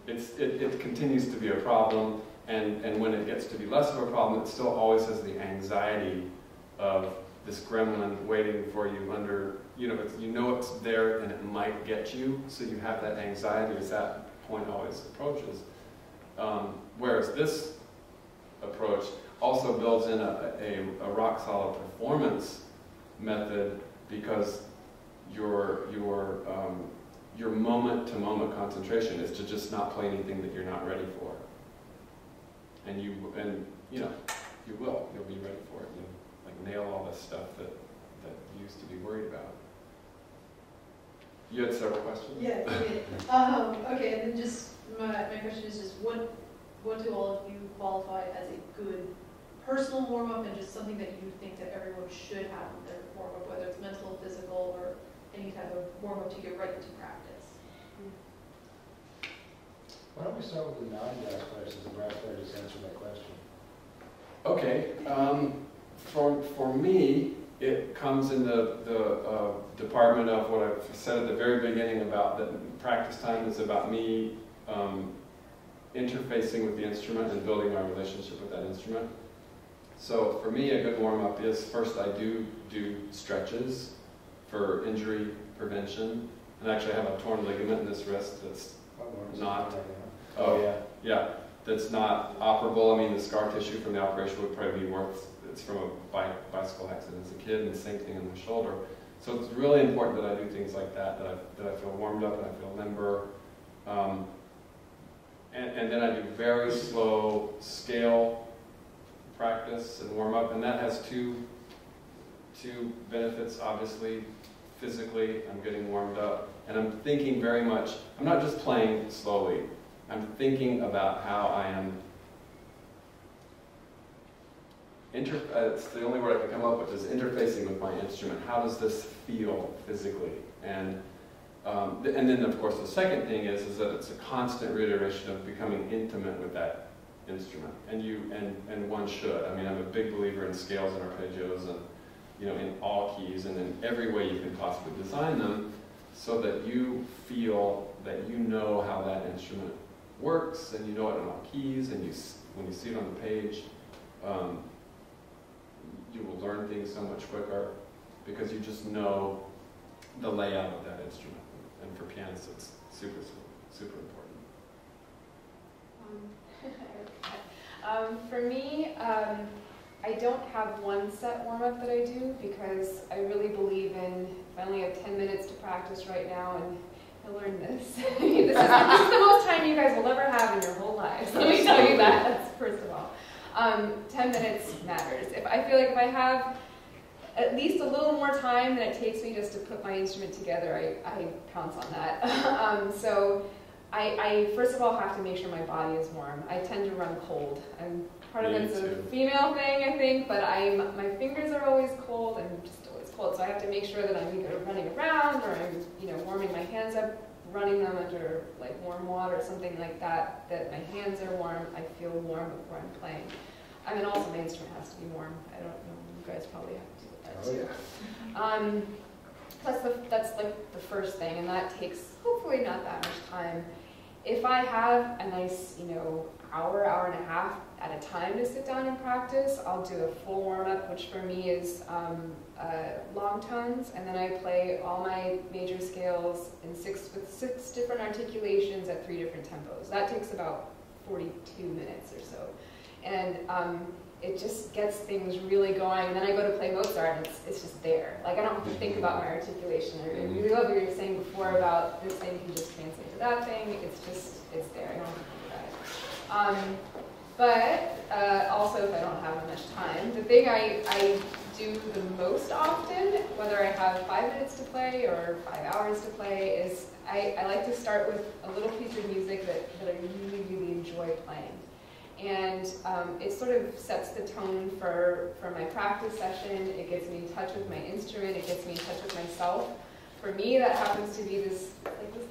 It continues to be a problem, and when it gets to be less of a problem, it still always has the anxiety of this gremlin waiting for you under, you know it's there and it might get you, so you have that anxiety as that point always approaches. Whereas this approach also builds in a rock-solid performance method, because your moment-to-moment concentration is to just not play anything that you're not ready for. And you will. You'll be ready for it. You'll nail all this stuff that you used to be worried about. You had several questions? Yeah, okay, and then just my question is just what do all of you qualify as a good personal warm-up, and just something that you think that everyone should have in their warm-up, whether it's mental, physical, or any type of warm-up to get right into practice? Why don't we start with the non-jazz players, since the brass player just answered that question. Okay. For me, it comes in the department of what I've said at the very beginning about that practice time is about me interfacing with the instrument and building my relationship with that instrument. So for me, a good warm-up is, first I do stretches for injury prevention. And actually I have a torn ligament in this wrist that's not, that's not operable. I mean, the scar tissue from the operation would probably be worth, it's from a bicycle accident as a kid, and the same thing in the shoulder. So it's really important that I do things like that, that I feel warmed up and I feel limber. And then I do very slow scale practice and warm up, and that has two benefits, obviously. Physically, I'm getting warmed up, and I'm thinking very much, I'm not just playing slowly, I'm thinking about how I am, it's the only word I can come up with, is interfacing with my instrument. How does this feel physically? And then, of course, the second thing is that it's a constant reiteration of becoming intimate with that instrument, and one should. I mean, I'm a big believer in scales and arpeggios, and in all keys, and in every way you can possibly design them, so that you feel that you know how that instrument works, and you know it in all keys, and when you see it on the page, you will learn things so much quicker, because you just know the layout of that instrument. And for pianists, it's super, super important. For me, I don't have one set warm-up that I do, because I really believe in, if I only have 10 minutes to practice right now, and you'll learn this. This is the most time you guys will ever have in your whole lives. Let me tell you that, that's first of all. 10 minutes matters. I feel like if I have at least a little more time than it takes me just to put my instrument together, I pounce on that. So I first of all have to make sure my body is warm. I tend to run cold. Part of it's a female thing, I think, but my fingers are always cold. I'm just always cold, so I have to make sure that I'm either running around or I'm, warming my hands up, running them under like warm water or something like that. That my hands are warm. I feel warm before I'm playing. And also my instrument has to be warm. I don't know. You guys probably have to do that too. Oh, yeah. That's like the first thing, and that takes hopefully not that much time. If I have a nice, hour and a half at a time to sit down and practice, I'll do a full warm-up, which for me is long tones, and then I play all my major scales with six different articulations at 3 different tempos. That takes about 42 minutes or so. And it just gets things really going, and then I go to play Mozart, and it's just there. Like, I don't have to think about my articulation. I really love what you were saying before about this thing can just translate to that thing. It's there. I don't have to think about it. But also, if I don't have much time, the thing I do the most often, whether I have 5 minutes to play or 5 hours to play, is I like to start with a little piece of music that I really, really enjoy playing. And it sort of sets the tone for my practice session. It gets me in touch with my instrument. It gets me in touch with myself. For me, that happens to be this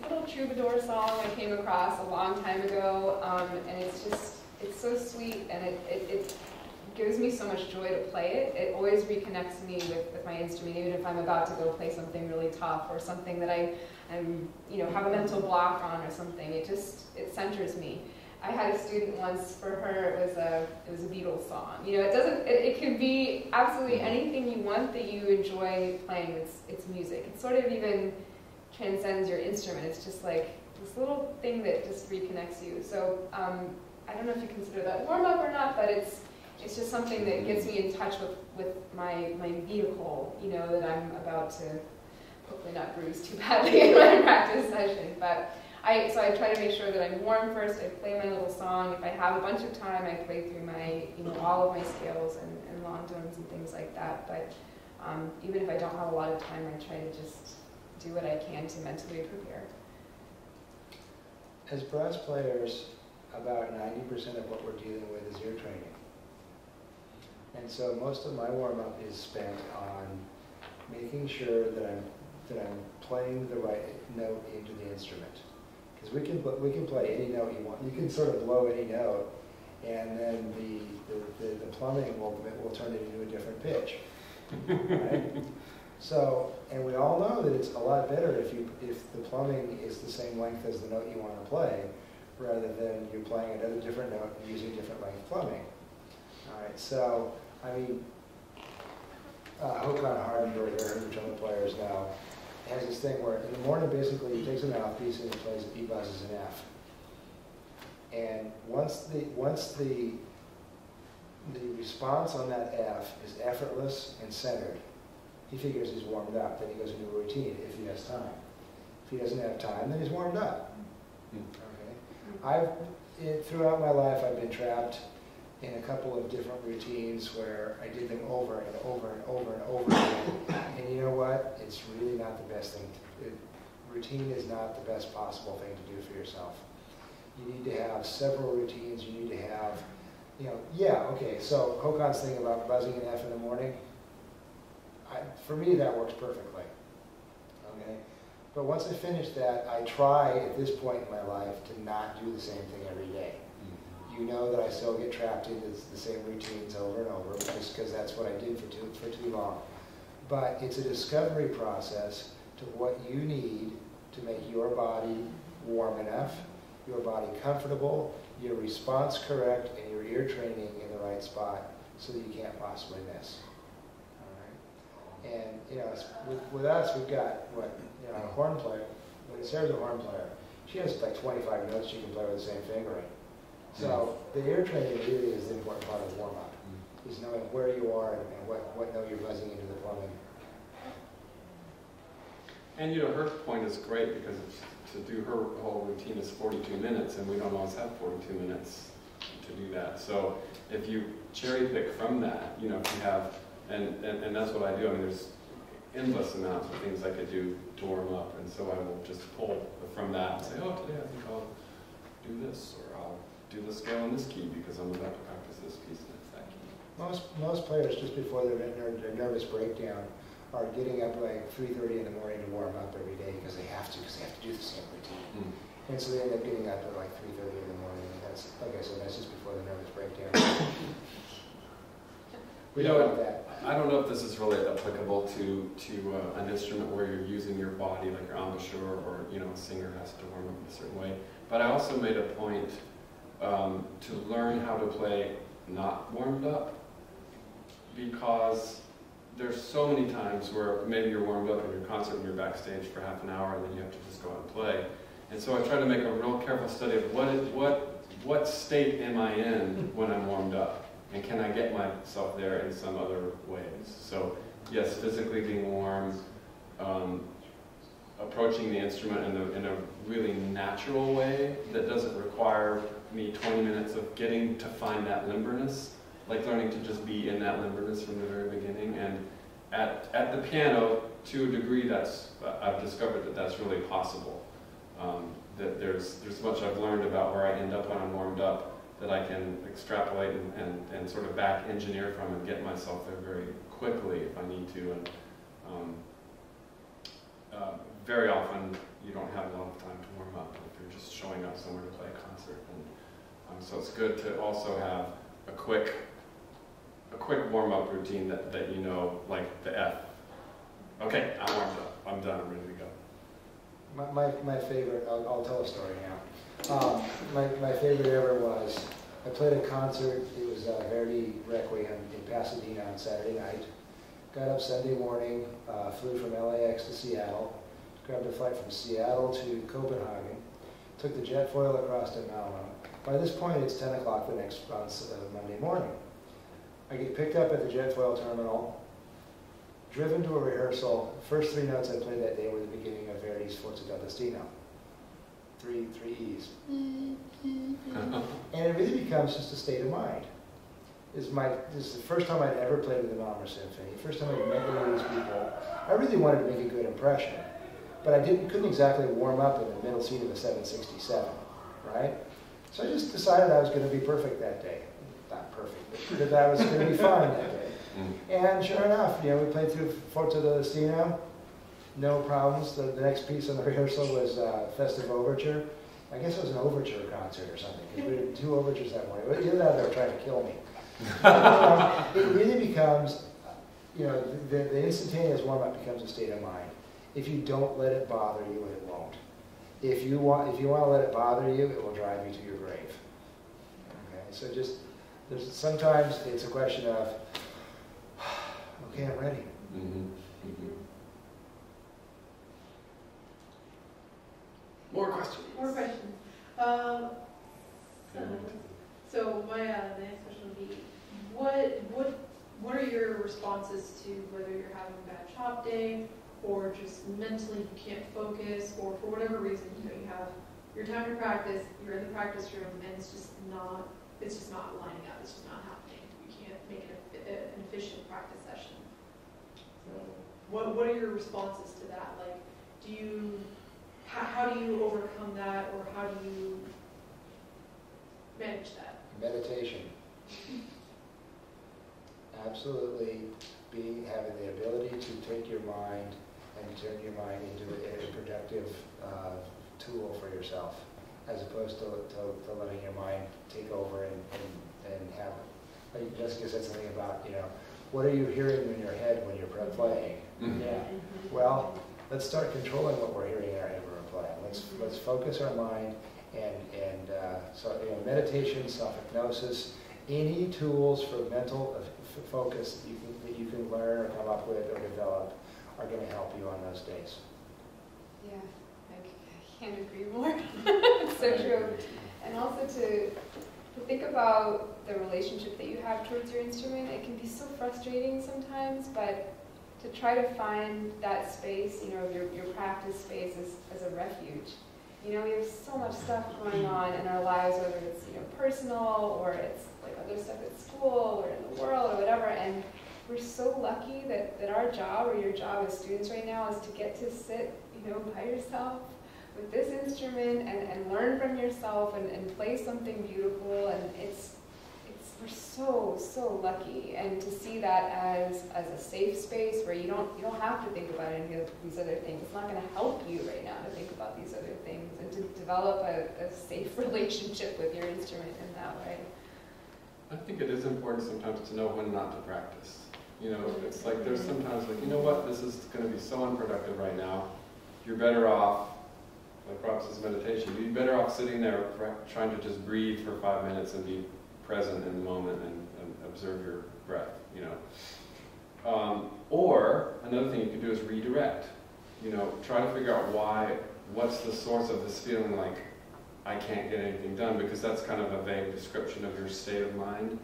little troubadour song I came across a long time ago, and it's so sweet, and it gives me so much joy to play it. It always reconnects me with my instrument, even if I'm about to go play something really tough or something that I'm have a mental block on or something. It centers me. I had a student once, for her it was a Beatles song. It can be absolutely anything you want that you enjoy playing. It's music. It sort of even transcends your instrument. It's just like this little thing that just reconnects you. So I don't know if you consider that warm up or not, but it's just something that gets me in touch with my vehicle, that I'm about to hopefully not bruise too badly in my practice session. But so I try to make sure that I'm warm first. I play my little song. If I have a bunch of time, I play through my, all of my scales and long tones and things like that. But even if I don't have a lot of time, I try to just do what I can to mentally prepare. As brass players, about 90% of what we're dealing with is ear training. And so most of my warm-up is spent on making sure that I'm playing the right note into the instrument. Because we can play any note you want. You can sort of blow any note, and then the plumbing will turn it into a different pitch. Right? So, and we all know that it's a lot better if the plumbing is the same length as the note you want to play, rather than you're playing another different note and using different length plumbing. All right, so I mean, Håkan Hardenberger, who's one of the players now, has this thing where in the morning basically he takes a mouthpiece and he buzzes an F. And once the response on that F is effortless and centered, he figures he's warmed up. Then he goes into a routine if he has time. If he doesn't have time, then he's warmed up. Okay. Throughout my life, I've been trapped in a couple of different routines where I did them over and over and over and over again. And you know what? It's really not the best thing. Routine is not the best possible thing to do for yourself. You need to have several routines. You need to have, okay, so Håkan's thing about buzzing an F in the morning, for me that works perfectly. Okay? But once I finish that, I try at this point in my life to not do the same thing every day. You know that I still get trapped into the same routines over and over, just because that's what I did for too long. But it's a discovery process to what you need to make your body warm enough, your body comfortable, your response correct, and your ear training in the right spot so that you can't possibly miss. All right? And with us, we've got a horn player. When Sarah's a horn player, she has like 25 notes she can play with the same fingering. So the ear training really is the important part of the warm-up, is knowing where you are and what note you're buzzing into the plumbing. And her point is great because to do her whole routine is 42 minutes, and we don't always have 42 minutes to do that. So if you cherry pick from that, if you have, and that's what I do. I mean, there's endless amounts of things I could do to warm up, and so I will just pull from that and say, oh, today I think I'll do this, or I'll do the scale in this key because I'm about to practice this piece and it's that key. Most players, just before their nervous breakdown, are getting up like 3:30 in the morning to warm up every day because they have to do the same routine. And so they end up getting up at like 3:30 in the morning, and that's, like I said, that's just before the nervous breakdown. We don't want that. I don't know if this is really applicable to an instrument where you're using your body, like your embouchure, or a singer has to warm up in a certain way. But I also made a point to learn how to play not warmed up, because there's so many times where maybe you're warmed up in your concert and you're backstage for half an hour and then you have to just go out and play. And so I try to make a real careful study of what state am I in when I'm warmed up, and can I get myself there in some other ways. So yes, physically being warm, approaching the instrument in a really natural way that doesn't require me 20 minutes of getting to find that limberness, like learning to just be in that limberness from the very beginning. And at the piano, to a degree, I've discovered that that's really possible. That there's much I've learned about where I end up when I'm warmed up that I can extrapolate and sort of back engineer from and get myself there very quickly if I need to. And very often you don't have a lot of time to warm up if you're just showing up somewhere to play a concert. And so it's good to also have a quick warm-up routine that you know, like the F. Okay, I'm warmed up. I'm done. I'm ready to go. My favorite, I'll tell a story now. My favorite ever was, I played a concert, it was Verdi Requiem in Pasadena on Saturday night. Got up Sunday morning, flew from LAX to Seattle, grabbed a flight from Seattle to Copenhagen, took the jet foil across to Malmo. By this point, it's 10 o'clock the next Monday morning. I get picked up at the jet foil terminal, driven to a rehearsal. The first 3 notes I played that day were the beginning of Verdi's Forza del Destino. Three E's. And it really becomes just a state of mind. This is the first time I'd ever played with the Malmo Symphony, first time I'd met any of these people. I really wanted to make a good impression, but I couldn't exactly warm up in the middle seat of a 767, right? So I just decided I was going to be perfect that day. Not perfect, but that I was going to be fine that day. And sure enough, we played through Forza del Destino, no problems. The next piece on the rehearsal was Festive Overture. I guess it was an overture concert or something, because we did 2 overtures that morning. Either that or they were trying to kill me. It really becomes, the instantaneous warm-up becomes a state of mind. If you don't let it bother you, it won't. If you want to let it bother you, it will drive you to your grave. Okay, so sometimes it's a question of, okay, I'm ready. More questions? More questions. So my next question would be, what are your responses to whether you're having a bad shop day, or just mentally you can't focus, or for whatever reason, you have your time to practice, you're in the practice room, and it's just not lining up, it's just not happening. You can't make it an efficient practice session. So what are your responses to that? Like, how do you overcome that, or how do you manage that? Meditation. Absolutely having the ability to take your mind and turn your mind into a productive tool for yourself, as opposed to letting your mind take over and have, like Jessica said something about, what are you hearing in your head when you're playing? Yeah. Well, let's start controlling what we're hearing in our head when we're playing. Let's focus our mind and meditation, self-hypnosis, any tools for mental focus that you can learn or come up with or develop are going to help you on those days. Yeah, I can't agree more. It's so true. And also to think about the relationship that you have towards your instrument. It can be so frustrating sometimes, but to try to find that space, your practice space as a refuge. We have so much stuff going on in our lives, whether it's personal, or it's like other stuff at school or in the world or whatever, and we're so lucky that our job, or your job as students right now, is to get to sit by yourself with this instrument and learn from yourself and play something beautiful. And we're so lucky, and to see that as a safe space where you don't have to think about any of these other things. It's not going to help you right now to think about these other things, and to develop a safe relationship with your instrument in that way. I think it is important sometimes to know when not to practice. It's like there's sometimes like, what, this is going to be so unproductive right now. You're better off, like Rob says, meditation. You're better off sitting there trying to just breathe for 5 minutes and be present in the moment and observe your breath. Or another thing you can do is redirect. Try to figure out what's the source of this feeling like I can't get anything done, because that's kind of a vague description of your state of mind.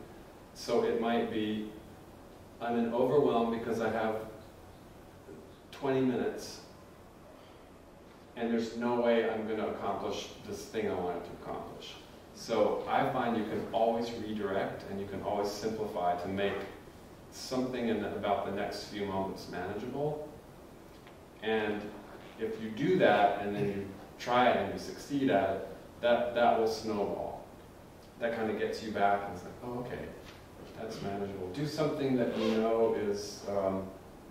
So it might be, I'm overwhelmed because I have 20 minutes and there's no way I'm going to accomplish this thing I wanted to accomplish. So I find you can always redirect and you can always simplify to make something about the next few moments manageable. And if you do that and then you try it and you succeed at it, that will snowball. That kind of gets you back and it's like, oh, okay, that's manageable. Do something that you know is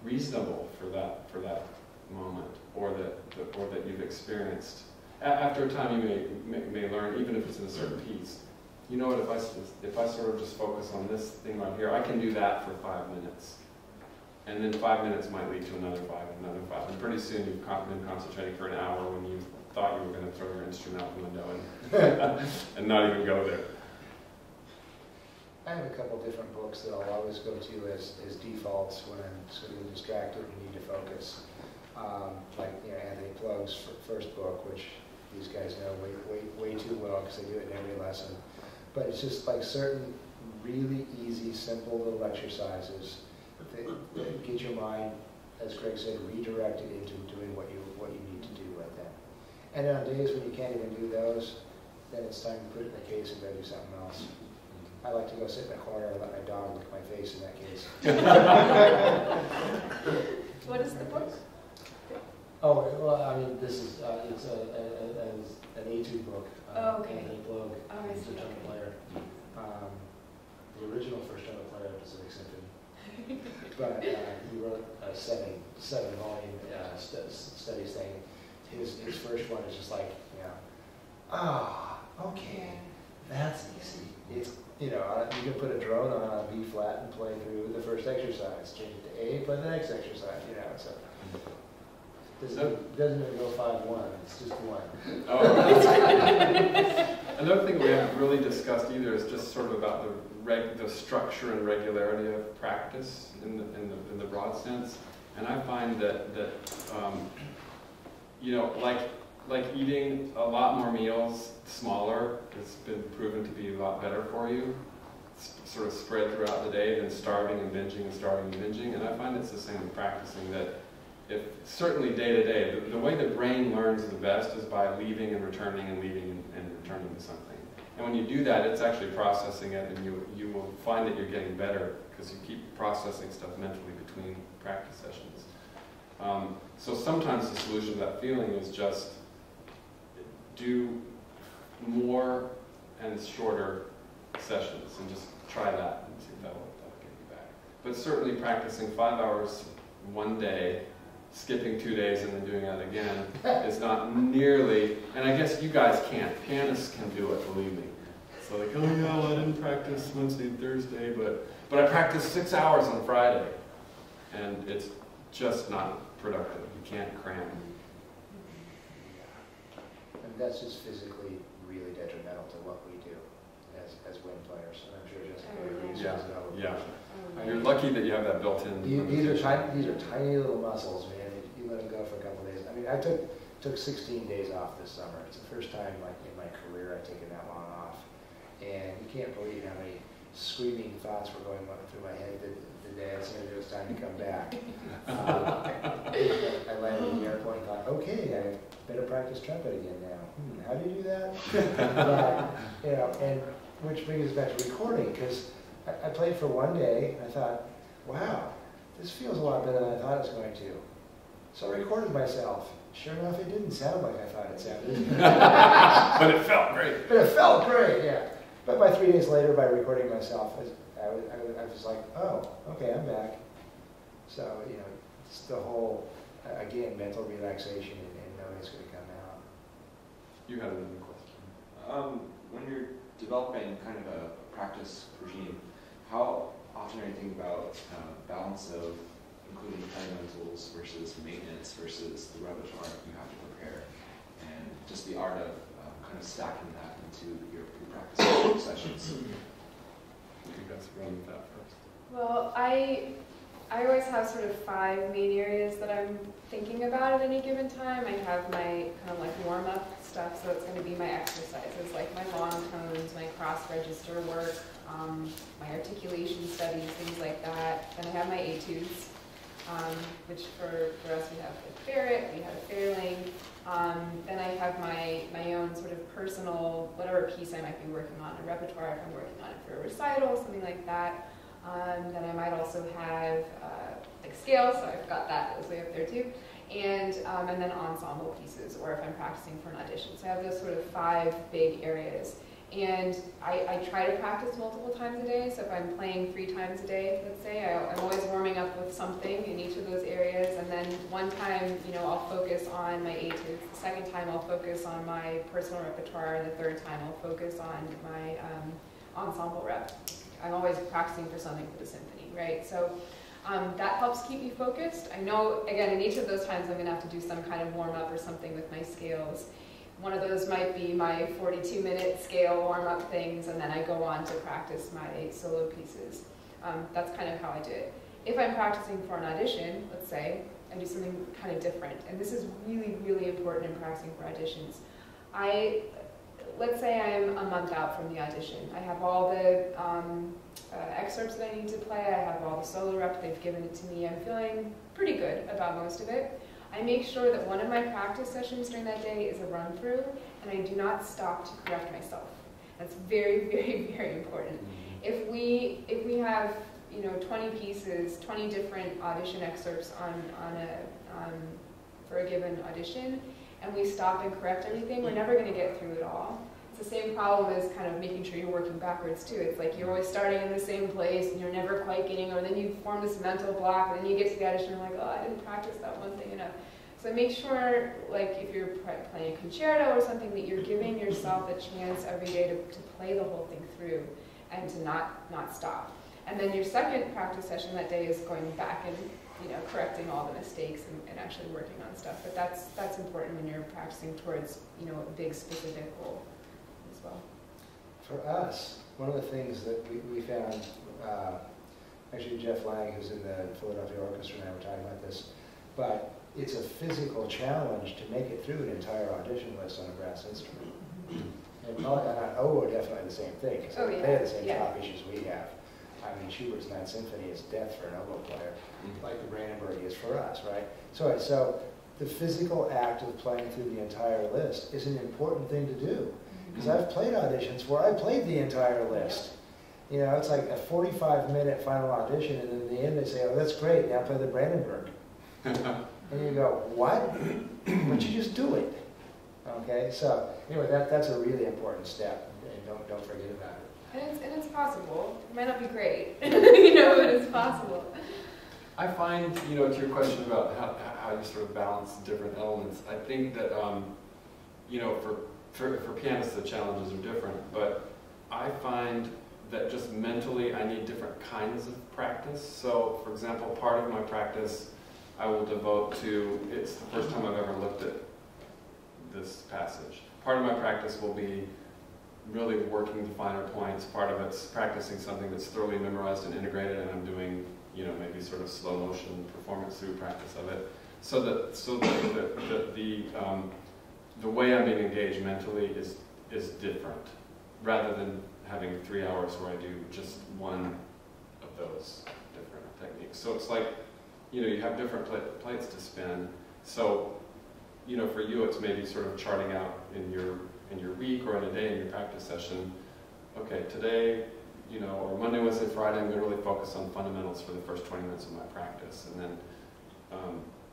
reasonable for that moment, or that you've experienced. After a time, you may learn, even if it's in a certain piece. You know what? If I sort of just focus on this thing right here, I can do that for 5 minutes, and then 5 minutes might lead to another 5, another 5, and pretty soon you've been concentrating for an hour when you thought you were going to throw your instrument out the window and not even go there. I have a couple different books that I'll always go to as defaults when I'm sort of distracted and need to focus. Like Anthony Plug's first book, which these guys know way too well because they do it in every lesson. But it's just like certain really easy, simple little exercises that get your mind, as Greg said, redirected into doing what you need to do right then. And on days when you can't even do those, then it's time to put it in the case and go do something else. I like to go sit in the corner and let my dog lick my face in that case. What is the book? Oh, well, I mean, this is, it's an etude book. Oh, okay. Anthony Plug, Oh, I he's see. a trumpet player. The original first trumpet player of Pacific Symphony. But he wrote a seven-volume studies thing. His first one is just like, okay, that's easy. It's, you can put a drone on a B flat and play through the first exercise, change it to A, play the next exercise, so. Doesn't even go 5-1, it's just 1. Oh. Another thing we haven't really discussed either is just sort of about the structure and regularity of practice in the broad sense. And I find that like eating a lot more meals, smaller, has been proven to be a lot better for you. It's sort of spread throughout the day than starving and binging and starving and binging. And I find it's the same with practicing, that if certainly day to day, the way the brain learns the best is by leaving and returning and leaving and returning to something. And when you do that, it's actually processing it, and you will find that you're getting better because you keep processing stuff mentally between practice sessions. So sometimes the solution to that feeling is just do more and shorter sessions and just try that and see if that'll get you back. But certainly practicing 5 hours one day, skipping 2 days and then doing that again is not nearly, and I guess you guys can't. Pianists can do it, believe me. So like, oh yeah, well, I didn't practice Wednesday and Thursday, but I practiced 6 hours on Friday. And it's just not productive. You can't cram. And that's just physically really detrimental to what we do as wind players. And I'm sure Jessica agrees as well. Yeah. You're lucky that you have that built-in. These are tiny little muscles, man. You let them go for a couple of days. I mean, I took 16 days off this summer. It's the first time, like in my career, I've taken that long off. And you can't believe how many screaming thoughts were going through my head the day I said it was time to come back. I landed in the airport and thought, okay, I better practice trumpet again now. How do you do that? And which brings us back to recording, because I played for one day, and I thought, wow, this feels a lot better than I thought it was going to. So I recorded myself. Sure enough, it didn't sound like I thought it sounded. But it felt great. But it felt great, yeah. But by 3 days later, by recording myself, I was like, oh, okay, I'm back. So, it's the whole, again, mental relaxation and knowing it's going to come out. You had another question. When you're developing kind of a practice regime, how often are you thinking about balance of including fundamentals versus maintenance versus the repertoire you have to prepare, and just the art of kind of stacking that into your practice sessions? You guys run with that first. Well, I always have sort of 5 main areas that I'm thinking about at any given time. I have my kind of like warm-up stuff, so it's going to be my exercises, like my long tones, my cross-register work, my articulation studies, things like that. Then I have my etudes, which for us we have a ferret, we have a fairling. Then I have my own sort of personal, whatever piece I might be working on, a repertoire if I'm working on it for a recital, something like that. Then I might also have like scales, so I've got that, it was way up there too. And then ensemble pieces, or if I'm practicing for an audition. So I have those sort of 5 big areas. And I try to practice multiple times a day, so if I'm playing 3 times a day, let's say, I'm always warming up with something in each of those areas, and then one time, I'll focus on my études, the second time I'll focus on my personal repertoire, and the third time I'll focus on my ensemble rep. I'm always practicing for something for the symphony, right? So that helps keep me focused. I know, again, in each of those times I'm going to have to do some kind of warm-up or something with my scales. One of those might be my 42-minute scale warm-up things, and then I go on to practice my solo pieces. That's kind of how I do it. If I'm practicing for an audition, let's say, I do something kind of different. And this is really, really important in practicing for auditions. Let's say I'm a month out from the audition. I have all the excerpts that I need to play. I have all the solo rep. They've given it to me. I'm feeling pretty good about most of it. I make sure that one of my practice sessions during that day is a run-through, and I do not stop to correct myself. That's very, very, very important. If we have 20 pieces, 20 different audition excerpts for a given audition, and we stop and correct everything, we're never going to get through it all. It's the same problem as kind of making sure you're working backwards too. It's like you're always starting in the same place and you're never quite getting, or then you form this mental block, and then you get to the audition and you're like, oh, I didn't practice that one thing enough. So make sure, like if you're playing a concerto or something, that you're giving yourself a chance every day to play the whole thing through and to not stop. And then your second practice session that day is going back and correcting all the mistakes and actually working on stuff. But that's important when you're practicing towards a big specific goal as well. For us, one of the things that we found, actually Jeff Lang, who's in the Philadelphia Orchestra, and I were talking about this, but it's a physical challenge to make it through an entire audition list on a brass instrument. And Oboe definitely the same thing, because they have the same top issues we have. I mean, Schubert's Ninth Symphony is death for an oboe player, like the Brandenburg is for us, right? So the physical act of playing through the entire list is an important thing to do. Because I've played auditions where I played the entire list. It's like a 45-minute final audition, and in the end they say, oh, that's great, now play the Brandenburg. And you go, what? But you just do it. Okay, so anyway, that's a really important step, and don't forget about it. And it's possible. It might not be great, but it's possible. I find, to your question about how you sort of balance different elements, I think that, for pianists the challenges are different, but I find that just mentally I need different kinds of practice. So, for example, part of my practice I will devote to, it's the first time I've ever looked at this passage. Part of my practice will be really working the finer points. Part of it's practicing something that's thoroughly memorized and integrated, and I'm doing, maybe sort of slow motion performance through practice of it. So that the way I'm being engaged mentally is different, rather than having 3 hours where I do just one of those different techniques. So it's like, you have different plates to spin. So, for you it's maybe sort of charting out in your week or in a day in your practice session. Okay, today, or Monday, Wednesday, Friday, I'm going to really focus on fundamentals for the first 20 minutes of my practice. And then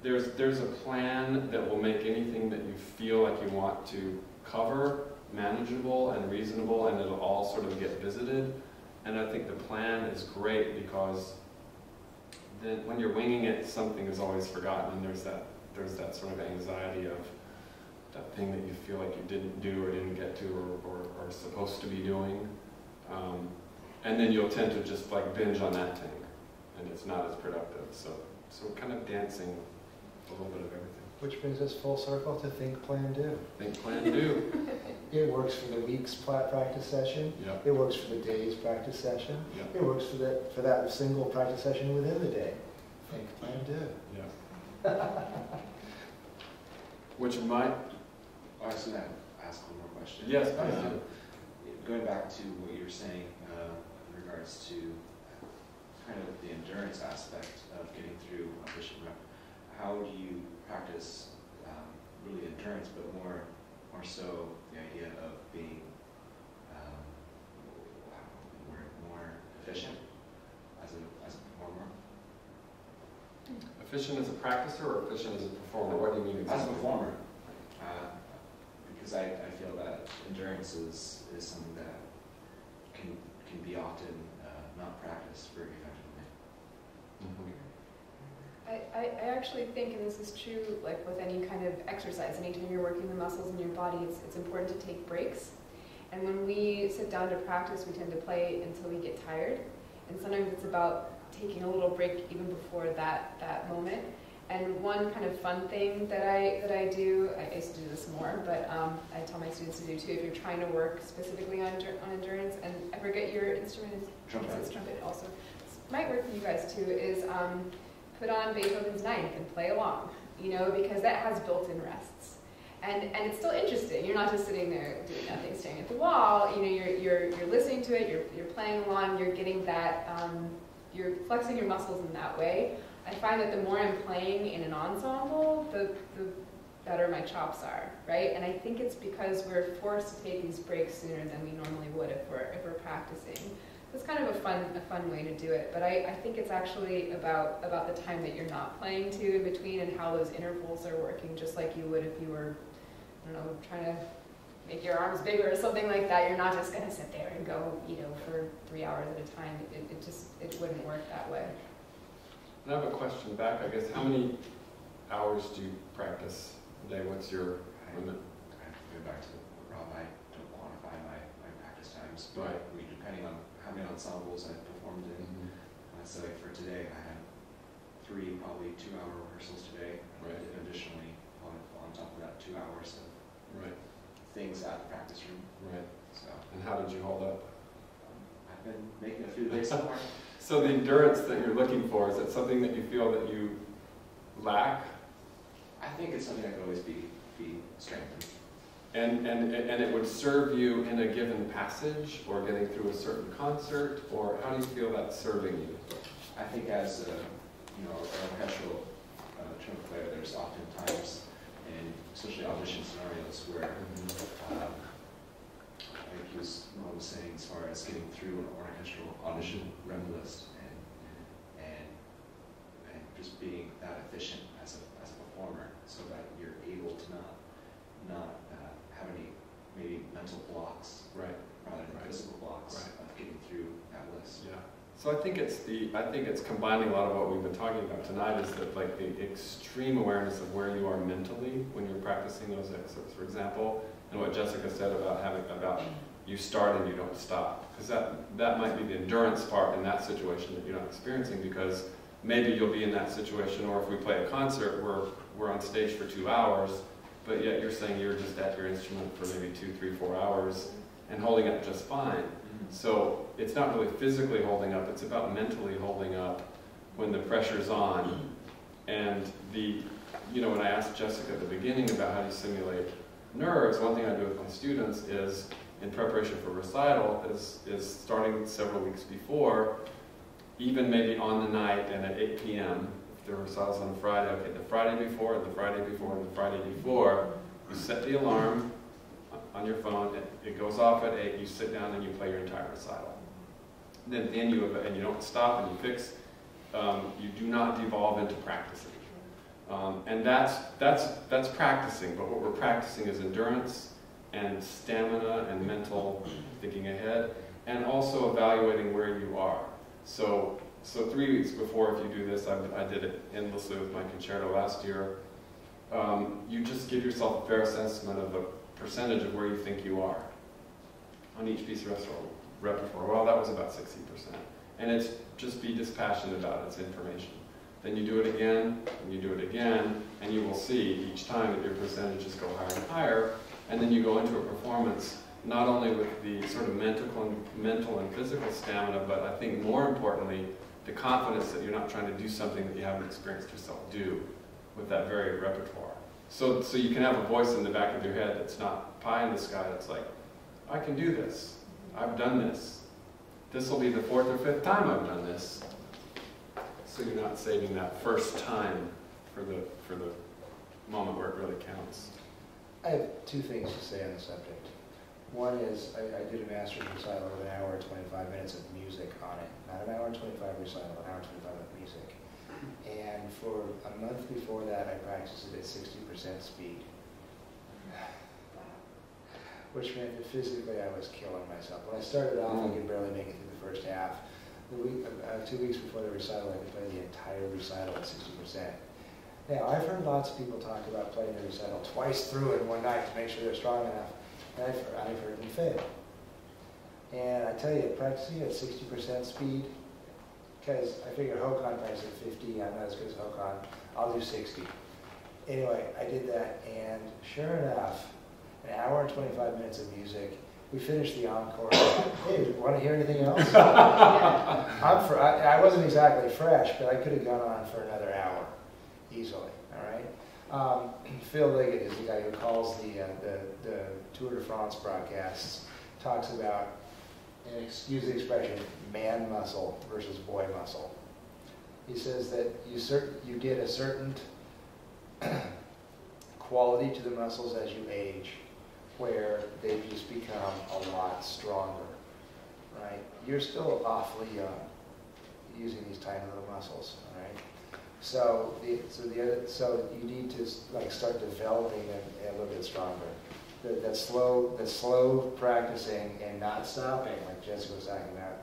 there's a plan that will make anything that you feel like you want to cover manageable and reasonable, and it'll all sort of get visited. And I think the plan is great, because then when you're winging it, something is always forgotten, and there's that sort of anxiety of that thing that you feel like you didn't do or didn't get to or are supposed to be doing. And then you'll tend to just like binge on that thing, and it's not as productive. So kind of dancing a little bit of everything. Which brings us full circle to think, plan, do. Think, plan, do. It works for the week's practice session. Yep. It works for the day's practice session. Yep. It works for that single practice session within the day. Think, plan, do. Yeah. Which might... I was going to ask one more question. Yes, please do. Going back to what you were saying in regards to kind of the endurance aspect of getting through audition rep, how do you practice really endurance, but more so the idea of being more efficient as a performer? Efficient as a practicer or efficient as a performer? What do you mean exactly? As a performer. Because I feel that endurance is something that can be often not practiced very effectively. I actually think, and this is true like with any kind of exercise, anytime you're working the muscles in your body, it's important to take breaks. And when we sit down to practice, we tend to play until we get tired. And sometimes it's about taking a little break even before that moment. And one kind of fun thing that I do, I used to do this more, but I tell my students to do too, if you're trying to work specifically on endurance, and I forget your instrument is trumpet also. This might work for you guys too, is put on Beethoven's Ninth and play along, you know, because that has built-in rests. And it's still interesting. You're not just sitting there doing nothing, staring at the wall. You know, you're listening to it, you're playing along, you're getting that, you're flexing your muscles in that way. I find that the more I'm playing in an ensemble, the better my chops are, right? And I think it's because we're forced to take these breaks sooner than we normally would if we're practicing. So it's kind of a fun way to do it. But I think it's actually about the time that you're not playing too in between, and how those intervals are working, just like you would if you were, I don't know, trying to make your arms bigger or something like that. You're not just going to sit there and go, you know, for 3 hours at a time. It wouldn't work that way. And I have a question back, I guess. How many hours do you practice a day? What's your limit? I have to go back to Rob. I don't quantify my practice times, but Right. Depending on how many ensembles I performed in. So like for today, I had 3 probably 2-hour rehearsals today. Right. And additionally, on top of that, 2 hours of Right. things at the practice room. Right. So And how did you hold up? I've been making a few days more. So the endurance that you're looking for, is it something that you feel that you lack? I think it's something that could always be strengthened. And it would serve you in a given passage, or getting through a certain concert, or how do you feel that's serving you? I think as an orchestral trumpet player, there's often times, and especially audition scenarios, where like Ron was saying, as far as getting through an orchestral audition rep list and just being that efficient as a performer, so that you're able to not have any maybe mental blocks, Right. rather than physical blocks Right. of getting through that list. Yeah. So I think it's combining a lot of what we've been talking about tonight, is that like the extreme awareness of where you are mentally when you're practicing those excerpts, for example, and what Jessica said about you start and you don't stop, because that might be the endurance part in that situation that you're not experiencing, because maybe you'll be in that situation, or if we play a concert where we're on stage for 2 hours, but yet you're saying you're just at your instrument for maybe 2, 3, 4 hours and holding up just fine. So it's not really physically holding up, it's about mentally holding up when the pressure's on. And when I asked Jessica at the beginning about how do you simulate nerves, one thing I do with my students is, in preparation for recital, is starting several weeks before, even maybe on the night and at 8 p.m., if the recital's on Friday, okay, the Friday before, and the Friday before, and the Friday before, you set the alarm on your phone, it goes off at 8, you sit down and you play your entire recital. Then you don't stop and you fix, you do not devolve into practicing. And that's practicing, but what we're practicing is endurance and stamina and mental thinking ahead, and also evaluating where you are. So 3 weeks before, if you do this, I did it endlessly with my concerto last year, you just give yourself a fair assessment of the percentage of where you think you are on each piece of repertoire. Well, that was about 60%. And it's just be dispassionate about it, it's information. Then you do it again, and you do it again, and you will see each time that your percentages go higher and higher, and then you go into a performance not only with the sort of mental and physical stamina, but I think more importantly, the confidence that you're not trying to do something that you haven't experienced yourself do with that very repertoire. So you can have a voice in the back of your head that's not pie in the sky, that's like, I can do this, I've done this. This will be the 4th or 5th time I've done this. So you're not saving that first time for the moment where it really counts. I have two things to say on the subject. One is I did a master's recital of 1 hour and 25 minutes of music on it. Not an hour and 25 recital, 1 hour and 25 of music. And for a month before that, I practiced it at 60% speed. Which meant that physically I was killing myself. When I started off, I could barely make it through the first half. 2 weeks before the recital, I could play the entire recital at 60%. Now, I've heard lots of people talk about playing the recital twice through in one night to make sure they're strong enough. And I've heard them fail. And I tell you, practicing at 60% speed, because I figure Hokon practices at 50, I'm not as good as Hokon, I'll do 60. Anyway, I did that, and sure enough, 1 hour and 25 minutes of music. We finished the encore. Hey, want to hear anything else? I wasn't exactly fresh, but I could have gone on for another hour, easily. All right. Phil Liggett is the guy who calls the Tour de France broadcasts. Talks about, and excuse the expression, man muscle versus boy muscle. He says that you get a certain quality to the muscles as you age, where they just become a lot stronger, right? You're still awfully young using these tiny little muscles, all right? So you need to like start developing them a little bit stronger. That slow practicing and not stopping, like Jessica was talking about,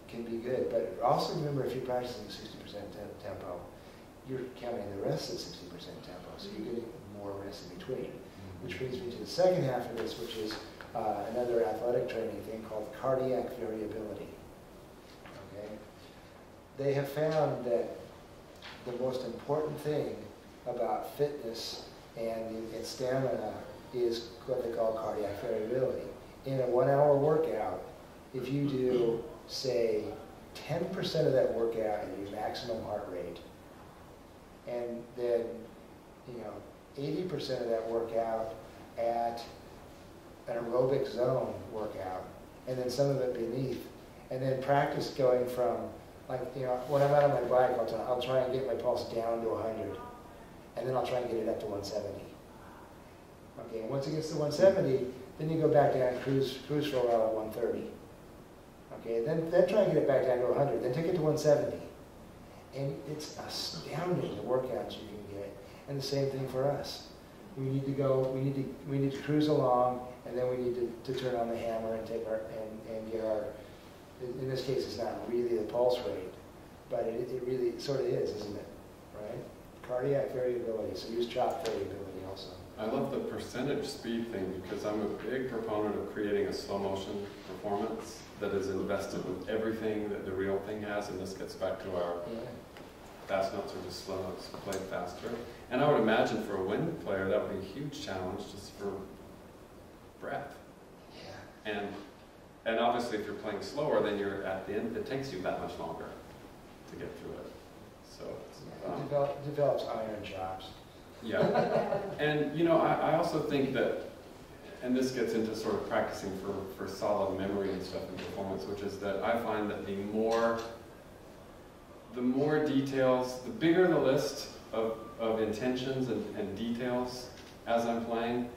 can be good. But also remember, if you're practicing 60% tempo, you're counting the rest at 60% tempo, so you're getting more rest in between. Which brings me to the second half of this, which is another athletic training thing called cardiac variability. Okay? They have found that the most important thing about fitness and stamina is what they call cardiac variability. In a 1 hour workout, if you do, say, 10% of that workout at your maximum heart rate, and then, 80% of that workout at an aerobic zone workout, and then some of it beneath, and then practice going from, when I'm out on my bike, I'll try and get my pulse down to 100, and then I'll try and get it up to 170. Okay, and once it gets to 170, then you go back down and cruise for a while at 130. Okay, then try and get it back down to 100, then take it to 170. And it's astounding the workouts you can get. And the same thing for us. We need to cruise along, and then we need to turn on the hammer and take and get our, in this case it's not really the pulse rate, but it really sort of is, isn't it? Right? Cardiac variability, so use chop variability also. I love the percentage speed thing because I'm a big proponent of creating a slow motion performance that is invested with everything that the real thing has, and this gets back to our fast notes or just slow notes played faster. And I would imagine for a wind player that would be a huge challenge just for breath. Yeah. And obviously if you're playing slower, then you're at the end, it takes you that much longer to get through it. So it develops iron chops. Yeah. And I also think that, and this gets into sort of practicing for solid memory and stuff in performance, which is that I find that the more details, the bigger the list of intentions and details as I'm playing,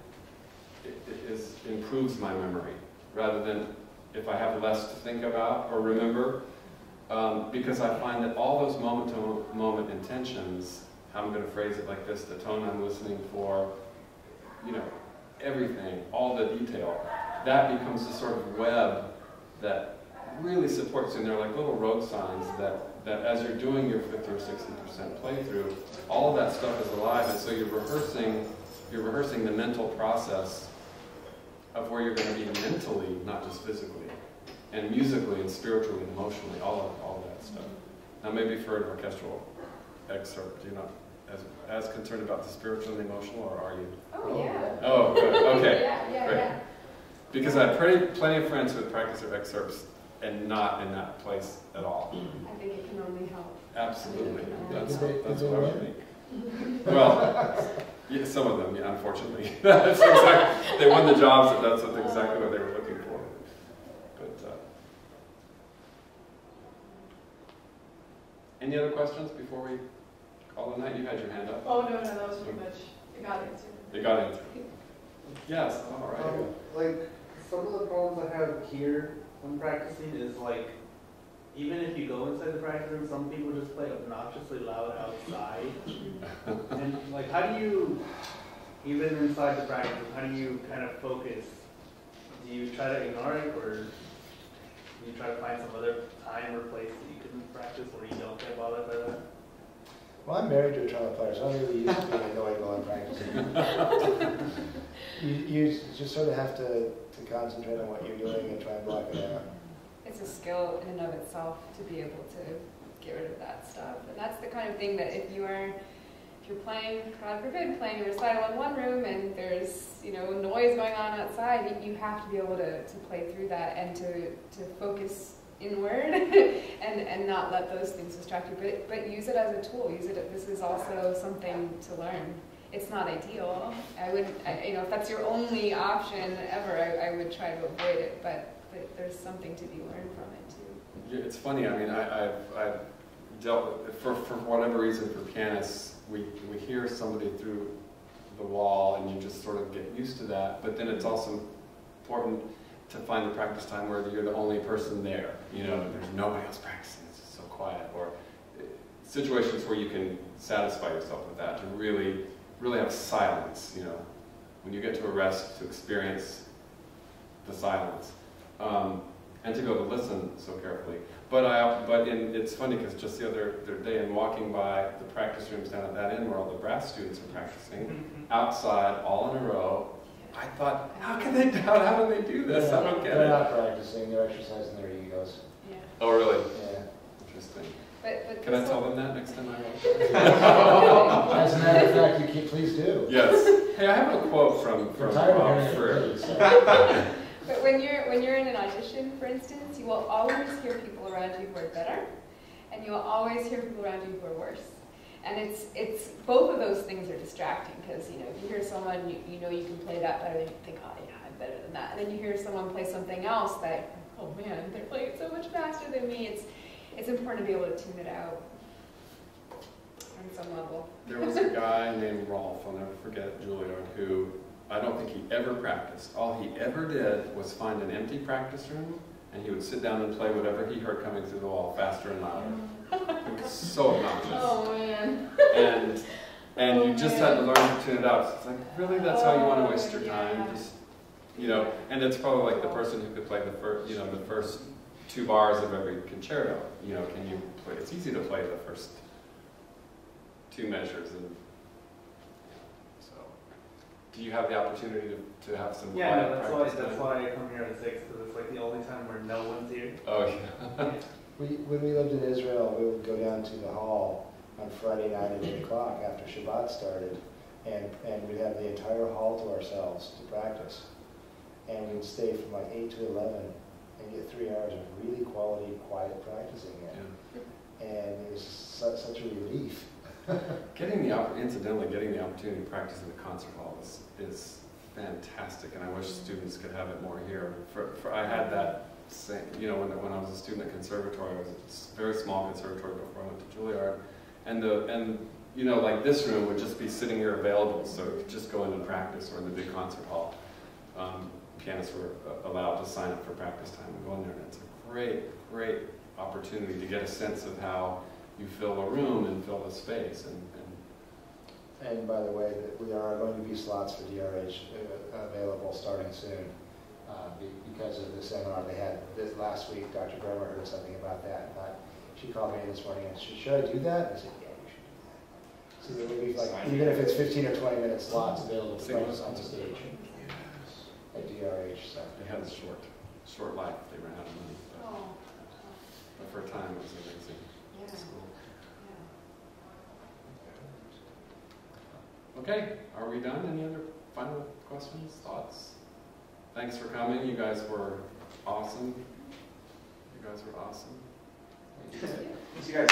it improves my memory, rather than if I have less to think about or remember, because I find that all those moment-to-moment intentions, how I'm going to phrase it like this, the tone I'm listening for, everything, all the detail, that becomes a sort of web that really supports you. And they're like little road signs that as you're doing your 50 or 60% playthrough, all of that stuff is alive, and so you're rehearsing the mental process of where you're going to be mentally, not just physically, and musically and spiritually and emotionally, all of that stuff. Now maybe for an orchestral excerpt, you're not as concerned about the spiritual and the emotional, or are you? Oh yeah. Oh, good. Okay. Yeah. Great. Because I have plenty of friends who practice their excerpts and not in that place at all. I think it can only help. Absolutely. That's Did they what I win? think. Well, yeah, some of them, yeah, unfortunately. That's exactly, they won the jobs, that's exactly what they were looking for. But Any other questions before we call it a night? You had your hand up. Oh, no, that was pretty much, it got answered. They got answered. Yes, all right. Like, some of the problems I have here when practicing is like, even if you go inside the practice room, some people just play obnoxiously loud outside. And like, how do you, even inside the practice room, how do you kind of focus? Do you try to ignore it, or do you try to find some other time or place that you can practice where you don't get bothered by that? Well, I'm married to a trumpet player, so I'm really used to being annoyed while I'm practicing. you just sort of have to concentrate on what you're doing and try and block it out. It's a skill in and of itself to be able to get rid of that stuff. And that's the kind of thing that if you're playing, God forbid, playing a recital in one room and there's, you know, noise going on outside, you have to be able to play through that and to focus inward and not let those things distract you. But use it as a tool. This is also something to learn. It's not ideal. You know, if that's your only option ever, I would try to avoid it. But there's something to be learned from it too. It's funny. I mean, I've dealt with, for whatever reason, for pianists, we hear somebody through the wall, and you just sort of get used to that. But then it's also important to find the practice time where you're the only person there. You know, there's nobody else practicing. It's just so quiet. Or situations where you can satisfy yourself with that, to really have silence. You know, when you get to a rest, to experience the silence. And to go to listen so carefully. It's funny because just the other day, in walking by the practice rooms down at that end where all the brass students are practicing, outside, all in a row, I thought, how do they do this? I don't get it. They're not practicing, they're exercising their egos. Yeah. Oh, really? Yeah. Interesting. But Can I tell them that next time I go? As a matter of fact, please do. Yes. Hey, I have a quote from Frear. But when you're in an audition, for instance, you will always hear people around you who are better, and you will always hear people around you who are worse. And it's both of those things are distracting, because you know, if you hear someone you know you can play that better, then you think, oh yeah, I'm better than that. And then you hear someone play something else that, oh man, they're playing it so much faster than me. It's important to be able to tune it out on some level. There was a guy named Rolf, I'll never forget, Juilliard, who I don't think he ever practiced. All he ever did was find an empty practice room, and he would sit down and play whatever he heard coming through the wall, faster and louder. It was so obnoxious. Oh man. And you just had to learn to tune it out. It's like, really, that's how you want to waste your time? Just, you know, and it's probably like the person who could play the first 2 bars of every concerto. You know, can you play? It's easy to play the first 2 measures, and so. Do you have the opportunity to have some quiet practice? That's why I come here at 6, because it's like the only time where no one's here. Oh yeah. When we lived in Israel, we would go down to the hall on Friday night at 8 o'clock after Shabbat started, and we'd have the entire hall to ourselves to practice. And we'd stay from like 8 to 11 and get 3 hours of really quality, quiet practicing in. Yeah. And it was such a relief. Incidentally, getting the opportunity to practice in the concert hall is fantastic, and I wish students could have it more here. I had that same, you know, when I was a student at Conservatory, I was a very small conservatory before I went to Juilliard, and you know, like this room would just be sitting here available, so you could just go in and practice, or in the big concert hall. Pianists were allowed to sign up for practice time and go in there, and it's a great opportunity to get a sense of how you fill a room and fill a space. And by the way, we are going to be slots for DRH available starting soon, because of the seminar they had this last week. Dr. Bremer heard something about that. She called me this morning and said, should I do that? And I said, yeah, you should do that. So there will be, like, even if it's 15 or 20 minute slots available to practice on the stage at DRH. So they had a short life. They ran out of money. But for a time, it was amazing. Yeah. Okay, are we done? Any other final questions, thoughts? Thanks for coming. You guys were awesome. Thanks, you guys.